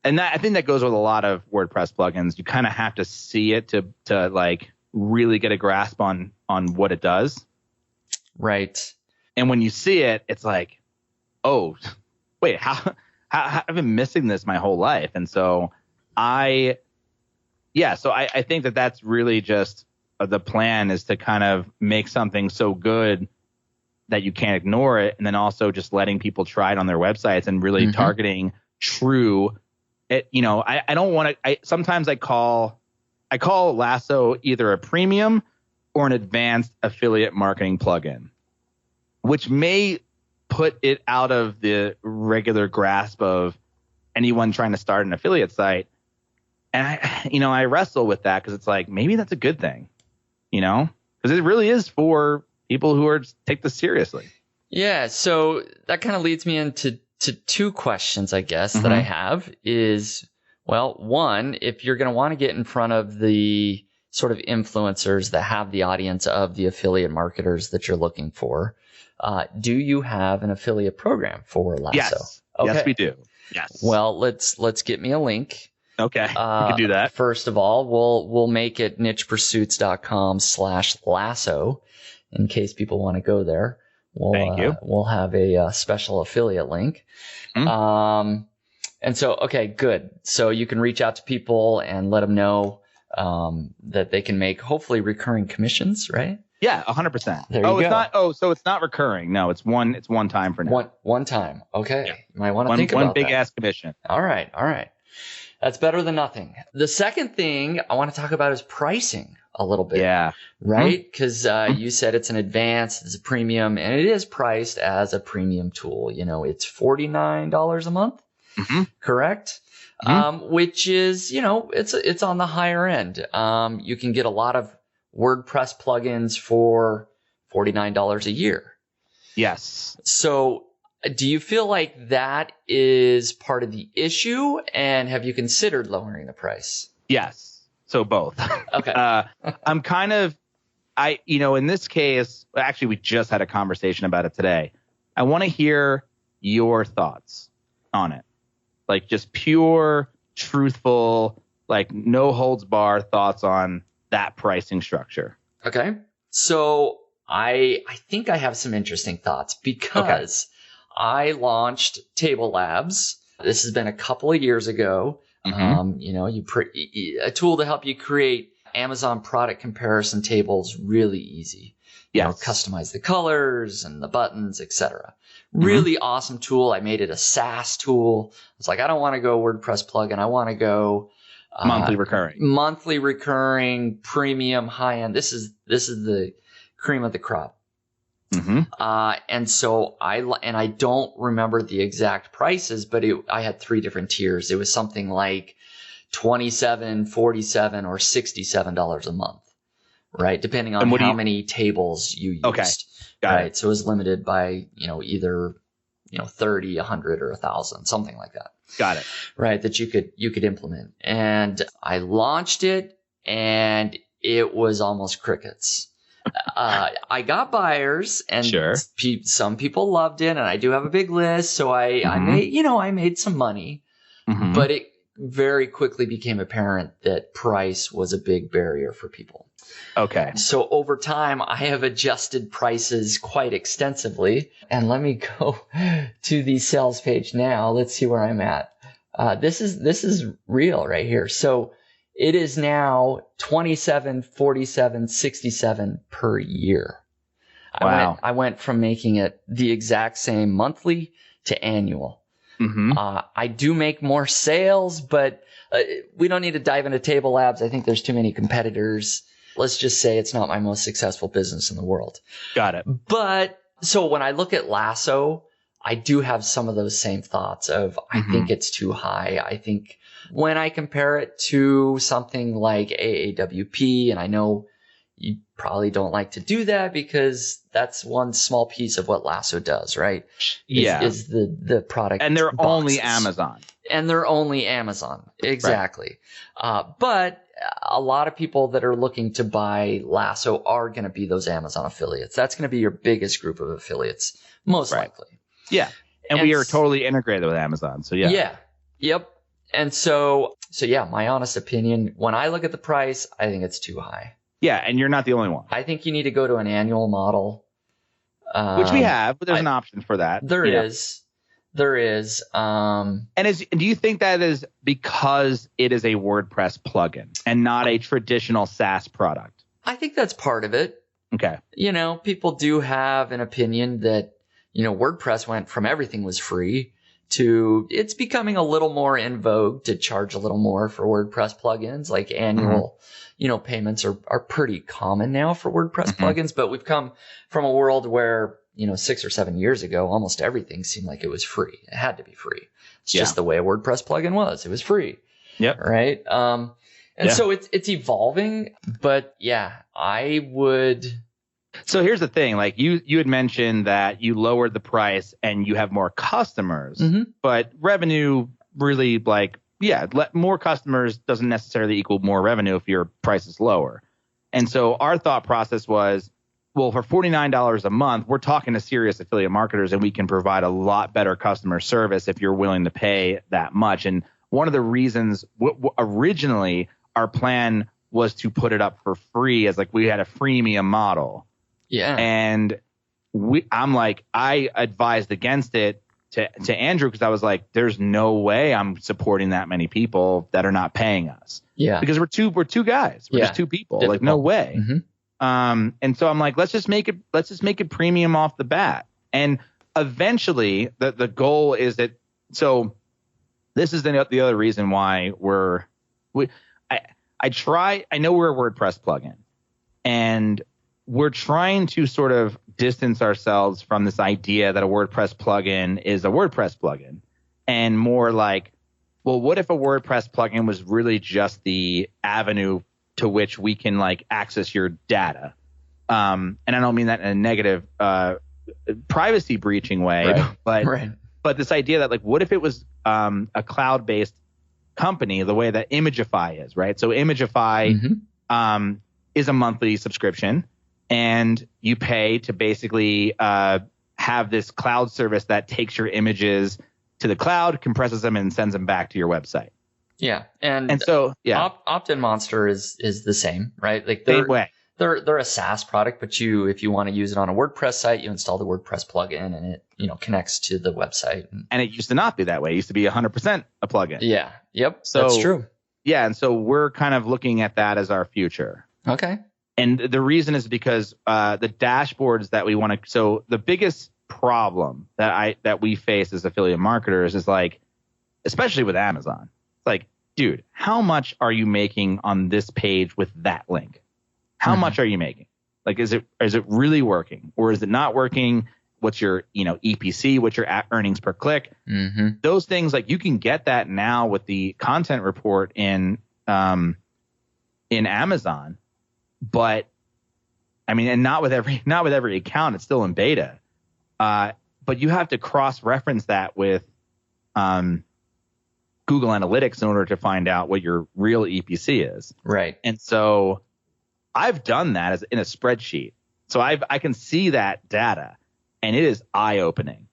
that, I think that goes with a lot of WordPress plugins. You kind of have to see it to like really get a grasp on what it does. Right. And when you see it, it's like, oh, wait, how I've been missing this my whole life. And so I think that that's really just the plan, is to kind of make something so good that you can't ignore it. And then also just letting people try it on their websites and really targeting true. I don't want to, sometimes I call Lasso either a premium or an advanced affiliate marketing plugin, which may put it out of the regular grasp of anyone trying to start an affiliate site. And I wrestle with that because it's like, maybe that's a good thing, because it really is for people who take this seriously. Yeah. So that kind of leads me into two questions, I guess, that I have is, well, one, if you're going to want to get in front of the sort of influencers that have the audience of the affiliate marketers that you're looking for, do you have an affiliate program for Lasso? Yes. Okay. Yes, we do. Yes. Well, let's get me a link. Okay. We can do that. First of all, we'll make it nichepursuits.com/lasso in case people want to go there. Thank you. We'll have a special affiliate link. And so, okay, good. So you can reach out to people and let them know that they can make hopefully recurring commissions, right? Yeah, 100%. There you go. It's not. Oh, so it's not recurring. No, it's one time for now. One time. Okay. Yeah. You might want to think about one big that. ass commission. All right. That's better than nothing. The second thing I want to talk about is pricing a little bit. Yeah. Right? Because you said it's an advanced, it's a premium, and it is priced as a premium tool. It's $49 a month, correct? Which is, it's on the higher end. You can get a lot of WordPress plugins for $49 a year. Yes. So do you feel like that is part of the issue? And have you considered lowering the price? Yes. So both. Okay. I'm kind of, in this case, actually, we just had a conversation about it today. I want to hear your thoughts on it. Like just pure, truthful, like no holds bar thoughts on that pricing structure. Okay. So I think I have some interesting thoughts because I launched Table Labs. This has been a couple of years ago. A tool to help you create Amazon product comparison tables really easy. Customize the colors and the buttons, etc. Really awesome tool. I made it a SaaS tool. It's like, I don't want to go WordPress plugin. I want to go monthly recurring, premium, high end. This is the cream of the crop. And so I don't remember the exact prices, but I had 3 different tiers. It was something like $27, $47, or $67 a month, right? Depending on how many tables you used. Okay. Got it. So it was limited by, either, 30, 100, or 1,000, something like that. Got it. Right. That you could implement. And I launched it and it was almost crickets. I got buyers and some people loved it, and I do have a big list. So I made some money, but it very quickly became apparent that price was a big barrier for people. Okay. So over time, I have adjusted prices quite extensively. And let me go to the sales page now. Let's see where I'm at. This is real right here. So it is now $27, $47, $67 per year. Wow. I went from making it the exact same monthly to annual. I do make more sales, but we don't need to dive into Table Labs. I think there's too many competitors. Let's just say it's not my most successful business in the world. Got it. But so when I look at Lasso, I do have some of those same thoughts of I think it's too high. I think when I compare it to something like AAWP, and I know you probably don't like to do that because that's one small piece of what Lasso does, right? Is the product. And they're boxes. only Amazon. And they're only Amazon. Exactly. Right. But a lot of people that are looking to buy Lasso are going to be those Amazon affiliates. That's going to be your biggest group of affiliates, most likely. Yeah. And we are totally integrated with Amazon. So yeah. Yep. And so yeah, my honest opinion, when I look at the price, I think it's too high. Yeah. And you're not the only one. I think you need to go to an annual model. Which we have, but there's an option for that. There is. And do you think that is because it is a WordPress plugin and not a traditional SaaS product? I think that's part of it. Okay. People do have an opinion that, WordPress went from everything was free to it's becoming a little more in vogue to charge a little more for WordPress plugins. Like annual, payments are pretty common now for WordPress plugins, but we've come from a world where 6 or 7 years ago, almost everything seemed like it was free. It had to be free. It's just the way a WordPress plugin was. It was free. Yep. Right. So it's evolving, but I would. So here's the thing, like you had mentioned that you lowered the price and you have more customers, but revenue really more customers doesn't necessarily equal more revenue if your price is lower. And so our thought process was, well, for $49 a month, we're talking to serious affiliate marketers and we can provide a lot better customer service if you're willing to pay that much. And one of the reasons originally our plan was to put it up for free as we had a freemium model. Yeah. And I advised against it to Andrew because I was like, there's no way I'm supporting that many people that are not paying us. Yeah. Because we're two guys. We're just two people. Difficult. No way. And so I'm like, let's just make it premium off the bat. And eventually the goal is that, so this is the other reason why I know we're a WordPress plugin, and we're trying to sort of distance ourselves from this idea that a WordPress plugin is a WordPress plugin, and more like, well, what if a WordPress plugin was really just the avenue to which we can like access your data? And I don't mean that in a negative privacy breaching way, right. But this idea that like, what if it was a cloud-based company the way that Imagify is, right? So Imagify is a monthly subscription, and you pay to basically have this cloud service that takes your images to the cloud, compresses them, and sends them back to your website. Yeah, and so Opt-in Monster is the same, right? Like same way. They're a SaaS product, but if you want to use it on a WordPress site, you install the WordPress plugin, and it connects to the website. And it used to not be that way. It used to be 100% a plugin. Yeah. Yep. So that's true. Yeah, and so we're kind of looking at that as our future. Okay. And the reason is because the dashboards that we want to. So the biggest problem that we face as affiliate marketers is like, especially with Amazon, it's like, dude, how much are you making on this page with that link? How much are you making? Like, is it really working, or is it not working? What's your EPC? What's your earnings per click? Those things, like, you can get that now with the content report in Amazon, but I mean, and not with every account. It's still in beta, but you have to cross-reference that with Google Analytics in order to find out what your real EPC is. Right. And so I've done that as in a spreadsheet. So I can see that data, and it is eye-opening.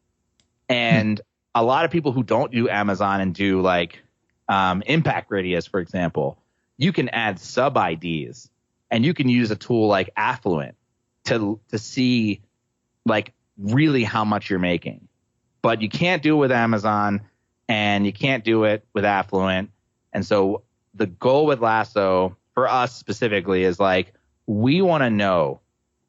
And a lot of people who don't do Amazon and do like impact radius, for example, you can add sub IDs, and you can use a tool like Affluent to see like really how much you're making. But you can't do it with Amazon, and you can't do it with Affluent. And so the goal with Lasso for us specifically is like, we want to know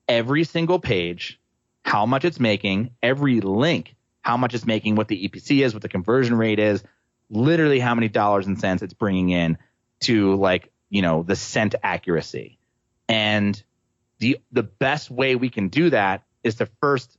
every single page, how much it's making, every link, how much it's making, what the EPC is, what the conversion rate is, literally how many dollars and cents it's bringing in to like, the cent accuracy. And the best way we can do that is to first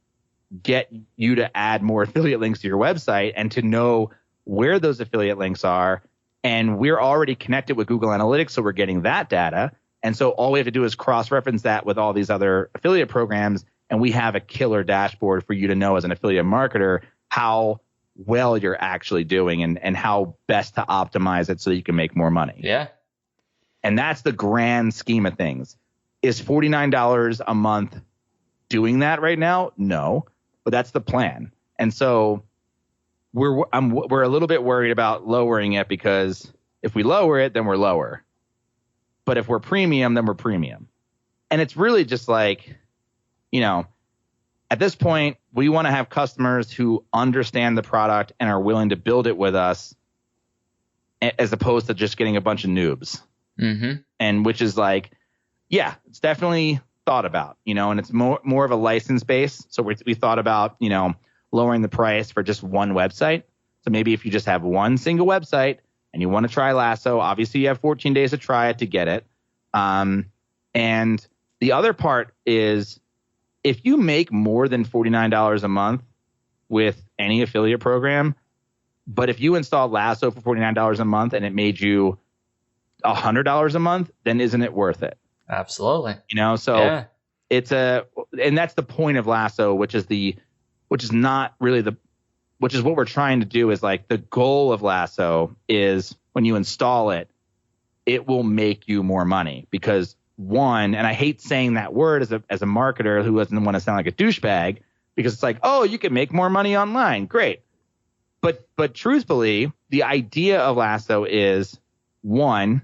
get you to add more affiliate links to your website and to know where those affiliate links are. And we're already connected with Google Analytics, so we're getting that data. And so all we have to do is cross-reference that with all these other affiliate programs, and we have a killer dashboard for you to know as an affiliate marketer how well you're actually doing and how best to optimize it so that you can make more money. Yeah. And that's the grand scheme of things. Is $49 a month doing that right now? No, but that's the plan. And so we're a little bit worried about lowering it, because if we lower it, then we're lower. But if we're premium, then we're premium. And it's really just like, at this point, we want to have customers who understand the product and are willing to build it with us, as opposed to just getting a bunch of noobs. And which is like, yeah, it's definitely thought about, and it's more of a license base. So we thought about, lowering the price for just one website. So maybe if you just have one single website and you want to try Lasso, obviously you have 14 days to try it to get it. And the other part is, if you make more than $49 a month with any affiliate program, but if you install Lasso for $49 a month and it made you $100 a month, then isn't it worth it? Absolutely. So yeah. And that's the point of Lasso, which is what we're trying to do, is like, the goal of Lasso is when you install it, it will make you more money. Because one, and I hate saying that word as a marketer who doesn't want to sound like a douchebag, because it's like, oh, you can make more money online. Great. But truthfully, the idea of Lasso is, one,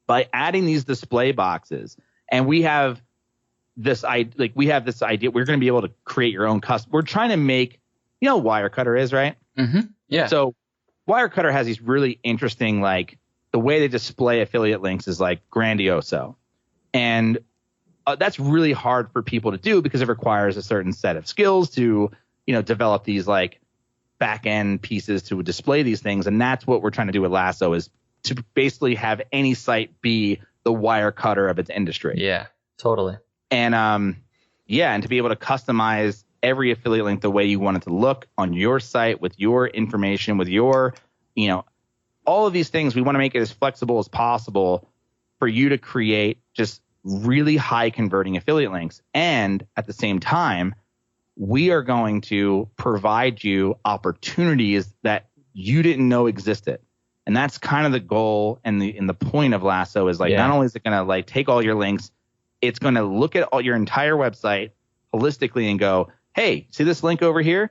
by adding these display boxes, and we have this idea, we're going to be able to create your own custom. We're trying to make, Wirecutter is, right? Yeah. So Wirecutter has these really interesting, like, the way they display affiliate links is like grandioso. And that's really hard for people to do because it requires a certain set of skills to, develop these like back end pieces to display these things. And that's what we're trying to do with Lasso, is to basically have any site be the wire cutter of its industry. Yeah, totally. And and to be able to customize every affiliate link the way you want it to look on your site with your information, with your, all of these things. We want to make it as flexible as possible for you to create just really high converting affiliate links. And at the same time, we are going to provide you opportunities that you didn't know existed. And that's kind of the goal and the point of Lasso is like, not only is it going to like take all your links, it's going to look at all your entire website holistically and go, hey, see this link over here?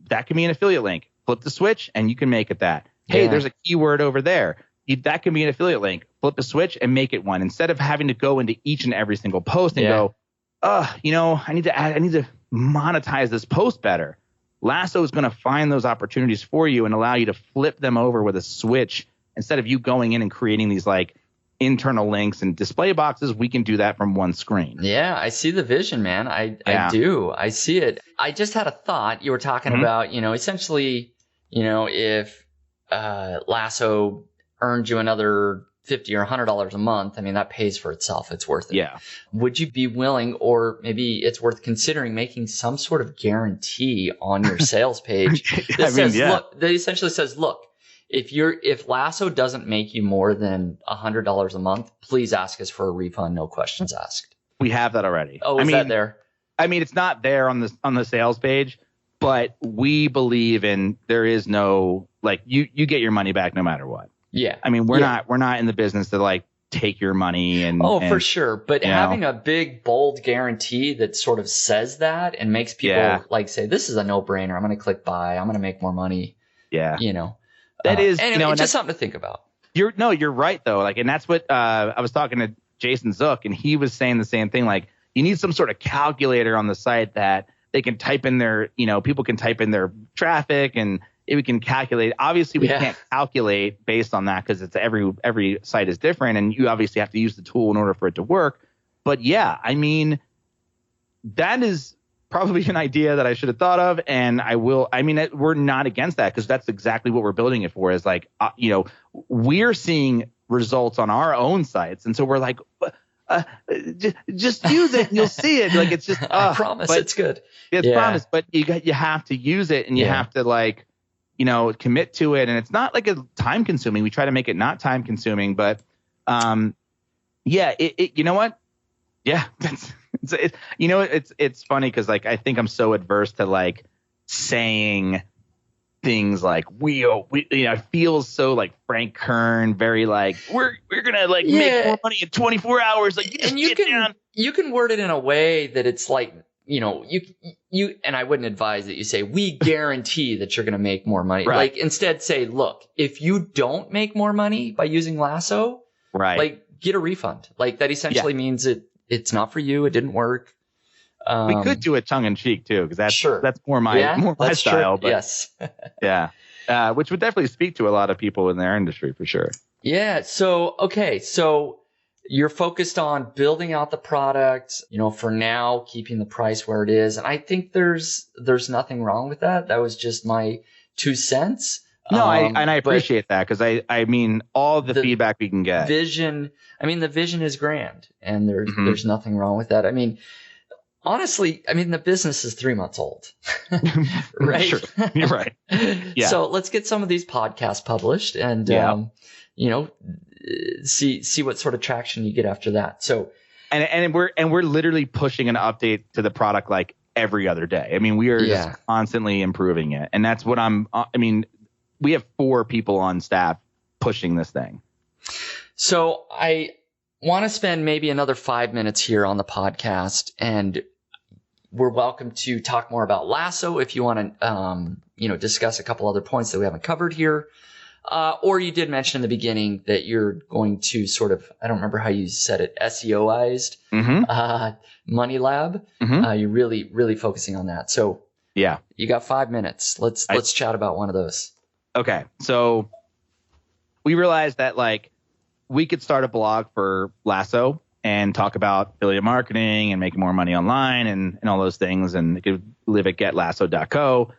That can be an affiliate link. Flip the switch and you can make it that. Hey, there's a keyword over there. That can be an affiliate link. Flip the switch and make it one. Instead of having to go into each and every single post and go, I need to monetize this post better. Lasso is going to find those opportunities for you and allow you to flip them over with a switch. Instead of you going in and creating these like internal links and display boxes, we can do that from one screen. Yeah, I see the vision, man. I do. I see it. I just had a thought. You were talking about, essentially, if Lasso earned you another $50 or $100 a month, I mean, that pays for itself. It's worth it. Yeah. Would you be willing, or maybe it's worth considering making some sort of guarantee on your sales page that that essentially says, look, if Lasso doesn't make you more than $100 a month, please ask us for a refund. No questions asked. We have that already. Oh, is that there? I mean, it's not there on the sales page, but we believe in there is no like you get your money back no matter what. Yeah. I mean, we're not in the business to like take your money and for sure. But having a big bold guarantee that sort of says that and makes people like say, this is a no-brainer. I'm going to click buy. I'm going to make more money. Yeah. That is, anyway, it's just something to think about. You're right though. Like, and that's what I was talking to Jason Zook, and he was saying the same thing. Like, you need some sort of calculator on the site that they can type in their, people can type in their traffic and we can calculate. Obviously, we can't calculate based on that because it's every site is different, and you obviously have to use the tool in order for it to work. But yeah, I mean, that is probably an idea that I should have thought of, and I will. I mean, we're not against that because that's exactly what we're building it for. Is like, we're seeing results on our own sites, and so we're like, just use it, and you'll see it. Like, it's just, I promise, it's good. It's promise, but you have to use it, and you have to like, commit to it, and it's not like a time consuming. We try to make it not time consuming, but you know what? Yeah, it's funny because like I think I'm so adverse to like saying things like we it feels so like Frank Kern, very like we're gonna like make more money in 24 hours. Like, you can word it in a way that it's like, you and I wouldn't advise that you say we guarantee that you're gonna make more money. Right. Like, instead say, look, if you don't make more money by using Lasso, like, get a refund. Like, that essentially means it's not for you. It didn't work. We could do it tongue in cheek too, because that's more my style. But yes. Which would definitely speak to a lot of people in their industry for sure. Yeah. So you're focused on building out the product, for now, keeping the price where it is. And I think there's nothing wrong with that. That was just my 2 cents. No, I appreciate that because I mean, all the feedback we can get. The vision is grand, and there's nothing wrong with that. I mean, honestly, the business is 3 months old, right? Sure. You're right. Yeah. So let's get some of these podcasts published and, see what sort of traction you get after that. So, and we're literally pushing an update to the product like every other day. I mean, we are just constantly improving it. And that's what we have 4 people on staff pushing this thing. So I want to spend maybe another 5 minutes here on the podcast, and we're welcome to talk more about Lasso if you want to, discuss a couple other points that we haven't covered here. Or you did mention in the beginning that you're going to sort of, I don't remember how you said it, SEOized Money Lab. You're really, really focusing on that. So you got 5 minutes. Let's chat about one of those. Okay. So we realized that like we could start a blog for Lasso and talk about affiliate marketing and making more money online and all those things. And you could live at getlasso.co.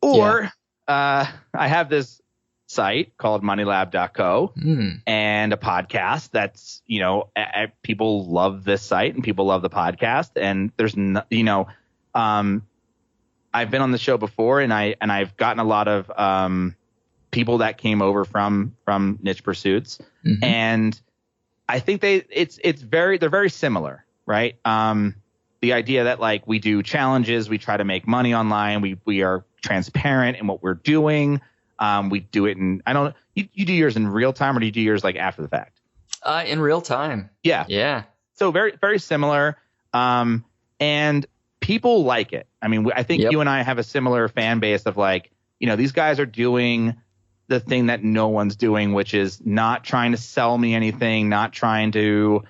Or I have this site called moneylab.co and a podcast that's, people love this site and people love the podcast. And there's, I've been on the show before and I've gotten a lot of people that came over from Niche Pursuits. And I think they're very similar, right? The idea that like we do challenges, we try to make money online, we are transparent in what we're doing. We do it you do yours in real time, or do you do yours like after the fact? In real time. Yeah. So very, very similar. And people like it. I mean, I think you and I have a similar fan base of like, these guys are doing the thing that no one's doing, which is not trying to sell me anything, not trying to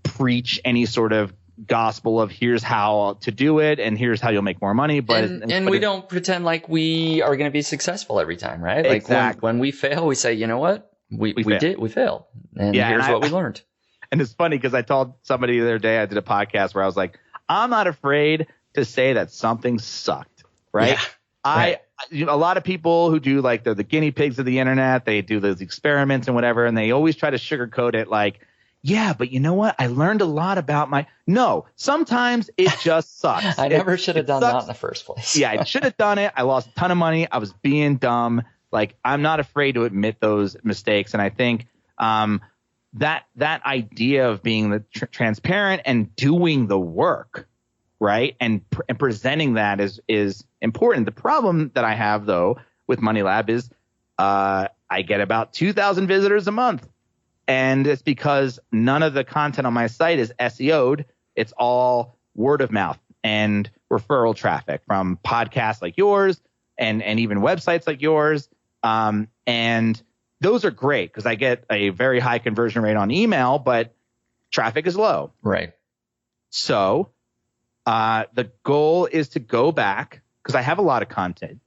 preach any sort of gospel of here's how to do it and here's how you'll make more money. But we don't pretend like we are going to be successful every time, right? Exactly. Like when we fail, we say, you know what? We failed. And here's what we learned. And it's funny because I told somebody the other day, I did a podcast where I was like, I'm not afraid to say that something sucked, right? Yeah. A lot of people who do like they're the guinea pigs of the internet, they do those experiments and whatever, and they always try to sugarcoat it like, yeah, but you know what? I learned a lot about no, sometimes it just sucks. I never should have done that in the first place. Yeah, I should have done it. I lost a ton of money. I was being dumb. Like, I'm not afraid to admit those mistakes. And I think that idea of being the transparent and doing the work, right, and presenting that is important. The problem that I have, though, with Money Lab is I get about 2,000 visitors a month. And it's because none of the content on my site is SEO'd. It's all word of mouth and referral traffic from podcasts like yours and even websites like yours. And those are great because I get a very high conversion rate on email, but traffic is low. Right. So the goal is to go back because I have a lot of content.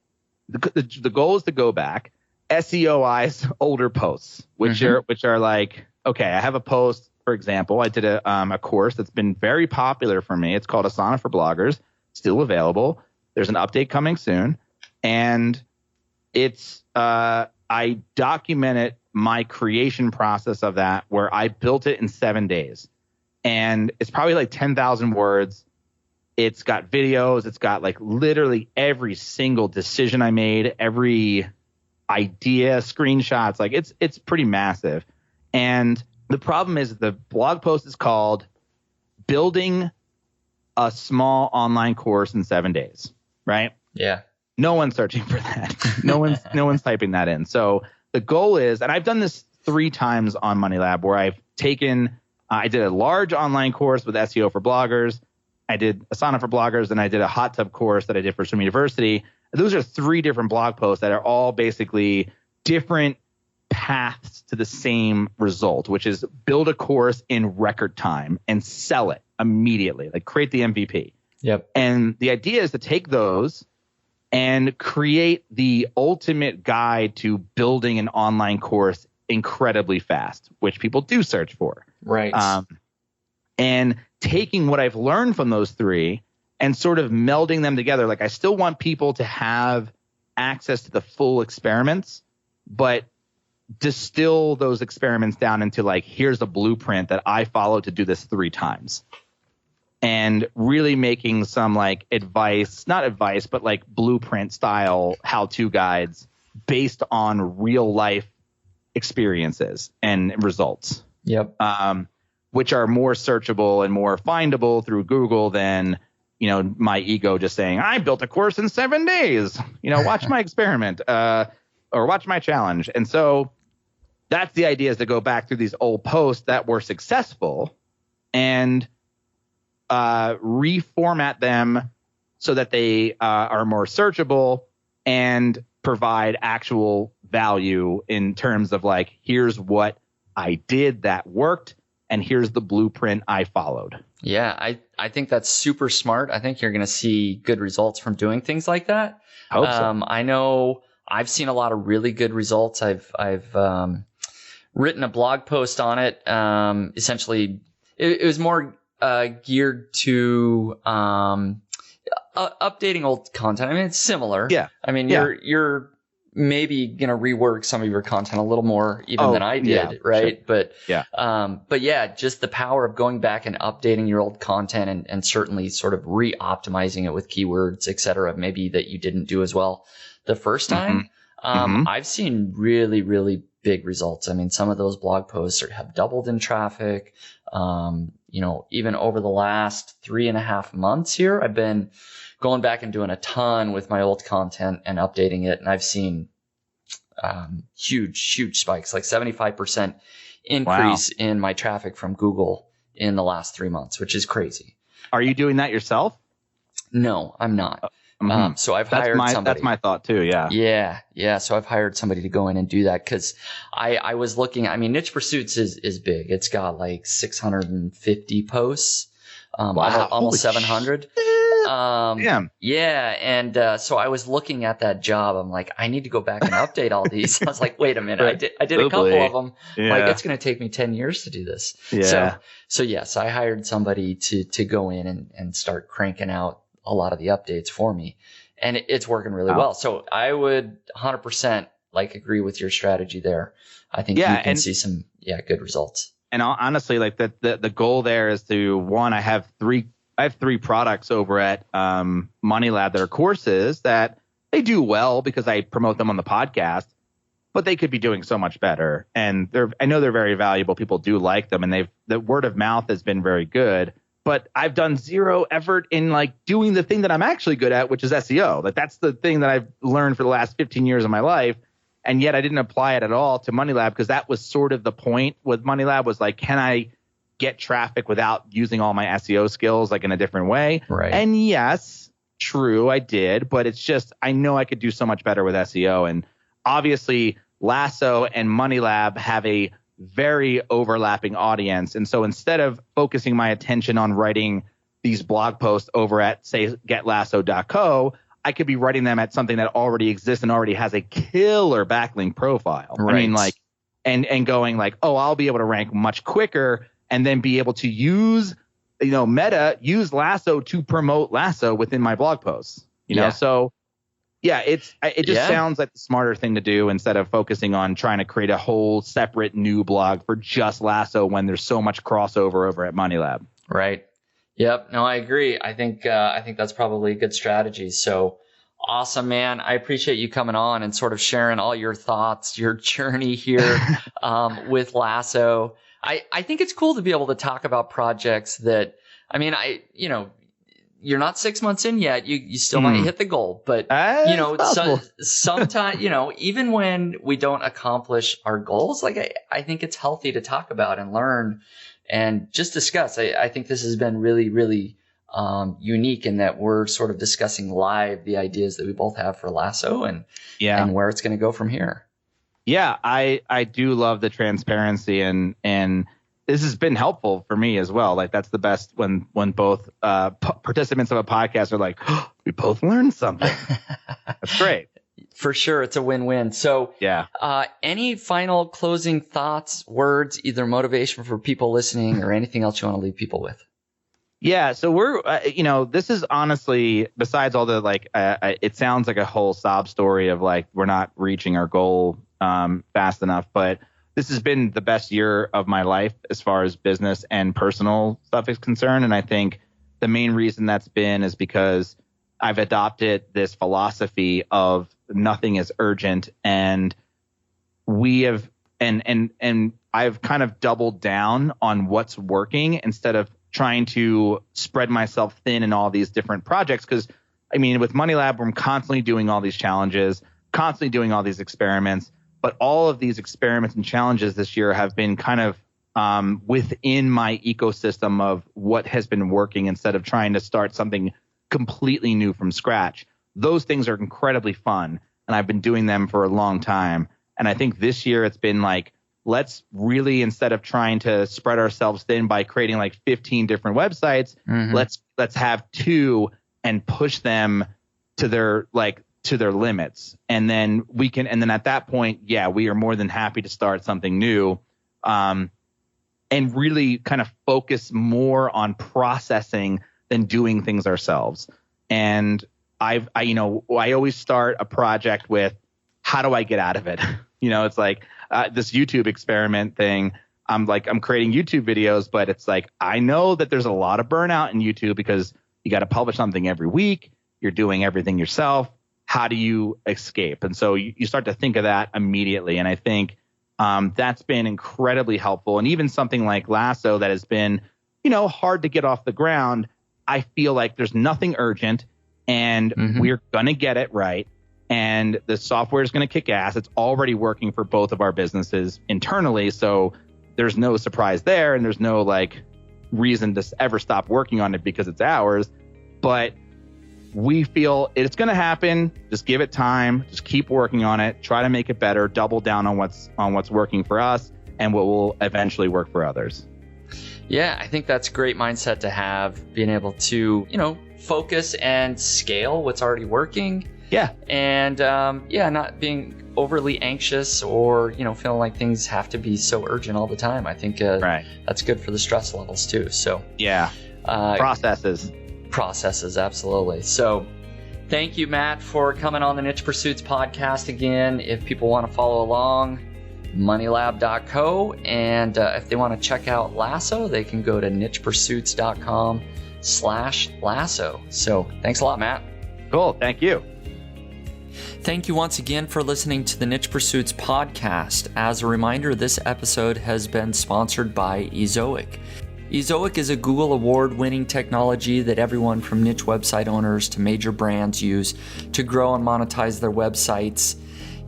The goal is to go back, SEOize older posts, which are like, okay, I have a post, for example, I did a course that's been very popular for me. It's called Asana for Bloggers, still available. There's an update coming soon. And it's, I documented my creation process of that where I built it in 7 days. And it's probably like 10,000 words. It's got videos. It's got like literally every single decision I made, every idea, screenshots. Like it's pretty massive. And the problem is the blog post is called Building a Small Online Course in 7 Days, right? Yeah. No one's searching for that. No one's typing that in. So the goal is, and I've done this 3 times on Money Lab where I've taken, I did a large online course with SEO for bloggers. I did Asana for bloggers, and I did a hot tub course that I did for Swim University. Those are 3 different blog posts that are all basically different paths to the same result, which is build a course in record time and sell it immediately, like create the MVP. Yep. And the idea is to take those and create the ultimate guide to building an online course incredibly fast, which people do search for. Right. And taking what I've learned from those 3 and sort of melding them together. Like I still want people to have access to the full experiments, but distill those experiments down into like, here's a blueprint that I follow to do this 3 times. And really making some like not advice, but like blueprint style how-to guides based on real life experiences and results. Yep. Which are more searchable and more findable through Google than, my ego just saying, I built a course in 7 days, watch my experiment, or watch my challenge. And so that's the idea, is to go back through these old posts that were successful and reformat them so that they are more searchable and provide actual value in terms of like, here's what I did that worked, and here's the blueprint I followed. Yeah, I think that's super smart. I think you're going to see good results from doing things like that. I hope so. I know I've seen a lot of really good results. I've written a blog post on it, essentially it was more geared to updating old content. I mean, it's similar. Yeah. I mean, you're maybe gonna rework some of your content a little more even than I did, right? Sure. But yeah, just the power of going back and updating your old content and certainly sort of re-optimizing it with keywords, et cetera, maybe that you didn't do as well the first time. I've seen really, really big results. I mean, some of those blog posts have doubled in traffic. Even over the last 3.5 months here, I've been going back and doing a ton with my old content and updating it. And I've seen huge spikes, like 75% increase in my traffic from Google in the last 3 months, which is crazy. Are you doing that yourself? No, I'm not. So I've hired somebody. That's my thought too. Yeah. Yeah. So I've hired somebody to go in and do that because I was looking. I mean, Niche Pursuits is big. It's got like 650 posts, almost 700. Yeah. And so I was looking at that job. I'm like, I need to go back and update all these. I was like, wait a minute. I did a couple of them. Yeah. Like, it's going to take me 10 years to do this. Yeah. So yes, I hired somebody to go in and start cranking out a lot of the updates for me, and it's working really well. So I would 100% agree with your strategy there. I think you can see some good results. And honestly, like the goal there is to I have three products over at Money Lab that are courses that they do well because I promote them on the podcast, but they could be doing so much better. And I know they're very valuable. People do like them, and the word of mouth has been very good. But I've done zero effort in doing the thing that I'm actually good at, which is SEO. Like, that's the thing that I've learned for the last 15 years of my life. And yet I didn't apply it at all to Money Lab, because that was sort of the point with Money Lab, was like, can I get traffic without using all my SEO skills in a different way? Right. And yes, true, I did. But it's just, I know I could do so much better with SEO. And obviously Lasso and Money Lab have a very overlapping audience. And so instead of focusing my attention on writing these blog posts over at, say, getlasso.co, I could be writing them at something that already exists and already has a killer backlink profile. Right. I mean, and going I'll be able to rank much quicker, and then be able to use, use Lasso to promote Lasso within my blog posts, you know? So yeah, it just sounds like the smarter thing to do, instead of focusing on trying to create a whole separate new blog for just Lasso when there's so much crossover over at Money Lab. Right. Yep. No, I agree. I think that's probably a good strategy. So awesome, man. I appreciate you coming on and sort of sharing all your thoughts, your journey here with Lasso. I think it's cool to be able to talk about projects that, I mean, you're not 6 months in yet. You still might hit the goal, but sometimes, even when we don't accomplish our goals, I think it's healthy to talk about and learn and just discuss. I think this has been really, really unique in that we're sort of discussing live the ideas that we both have for Lasso and where it's going to go from here. Yeah, I do love the transparency, and this has been helpful for me as well. That's the best when both participants of a podcast are like, oh, we both learned something. That's great. For sure. It's a win-win. So any final closing thoughts, words, either motivation for people listening or anything else you want to leave people with? Yeah. So we're, this is honestly, besides all the it sounds like a whole sob story of we're not reaching our goal fast enough, but this has been the best year of my life as far as business and personal stuff is concerned. And I think the main reason that's been is because I've adopted this philosophy of nothing is urgent. And we have, and I've kind of doubled down on what's working instead of trying to spread myself thin in all these different projects. Because I mean, with Money Lab, I'm constantly doing all these challenges, constantly doing all these experiments. But all of these experiments and challenges this year have been kind of within my ecosystem of what has been working, instead of trying to start something completely new from scratch. Those things are incredibly fun, and I've been doing them for a long time. And I think this year it's been let's really, instead of trying to spread ourselves thin by creating 15 different websites, let's have 2 and push them to their to their limits. And then and then at that point, we are more than happy to start something new. And and really kind of focus more on processing than doing things ourselves. And I always start a project with, how do I get out of it? It's like this YouTube experiment thing. I'm creating YouTube videos, but it's like, I know that there's a lot of burnout in YouTube because you got to publish something every week. You're doing everything yourself. How do you escape? And so you start to think of that immediately. And I think that's been incredibly helpful. And even something like Lasso that has been, hard to get off the ground, I feel like there's nothing urgent and we're going to get it right. And the software is going to kick ass. It's already working for both of our businesses internally. So there's no surprise there. And there's no reason to ever stop working on it because it's ours. But we feel it's going to happen. Just give it time. Just keep working on it. Try to make it better. Double down on what's working for us and what will eventually work for others. Yeah, I think that's a great mindset to have, being able to, focus and scale what's already working. Yeah. And not being overly anxious or, feeling like things have to be so urgent all the time. I think that's good for the stress levels too. So yeah, processes, absolutely. So thank you, Matt, for coming on the Niche Pursuits podcast again. If people want to follow along, moneylab.co, and if they want to check out Lasso, they can go to nichepursuits.com/lasso. So thanks a lot, Matt. Cool. Thank you. Thank you once again for listening to the Niche Pursuits podcast. As a reminder, this episode has been sponsored by Ezoic. Ezoic is a Google award-winning technology that everyone from niche website owners to major brands use to grow and monetize their websites.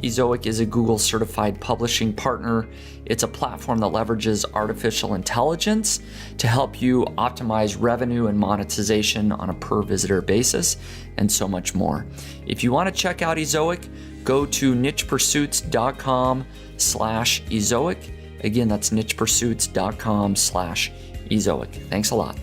Ezoic is a Google certified publishing partner. It's a platform that leverages artificial intelligence to help you optimize revenue and monetization on a per visitor basis, and so much more. If you want to check out Ezoic, go to nichepursuits.com/Ezoic. Again, that's nichepursuits.com/Ezoic. Thanks a lot.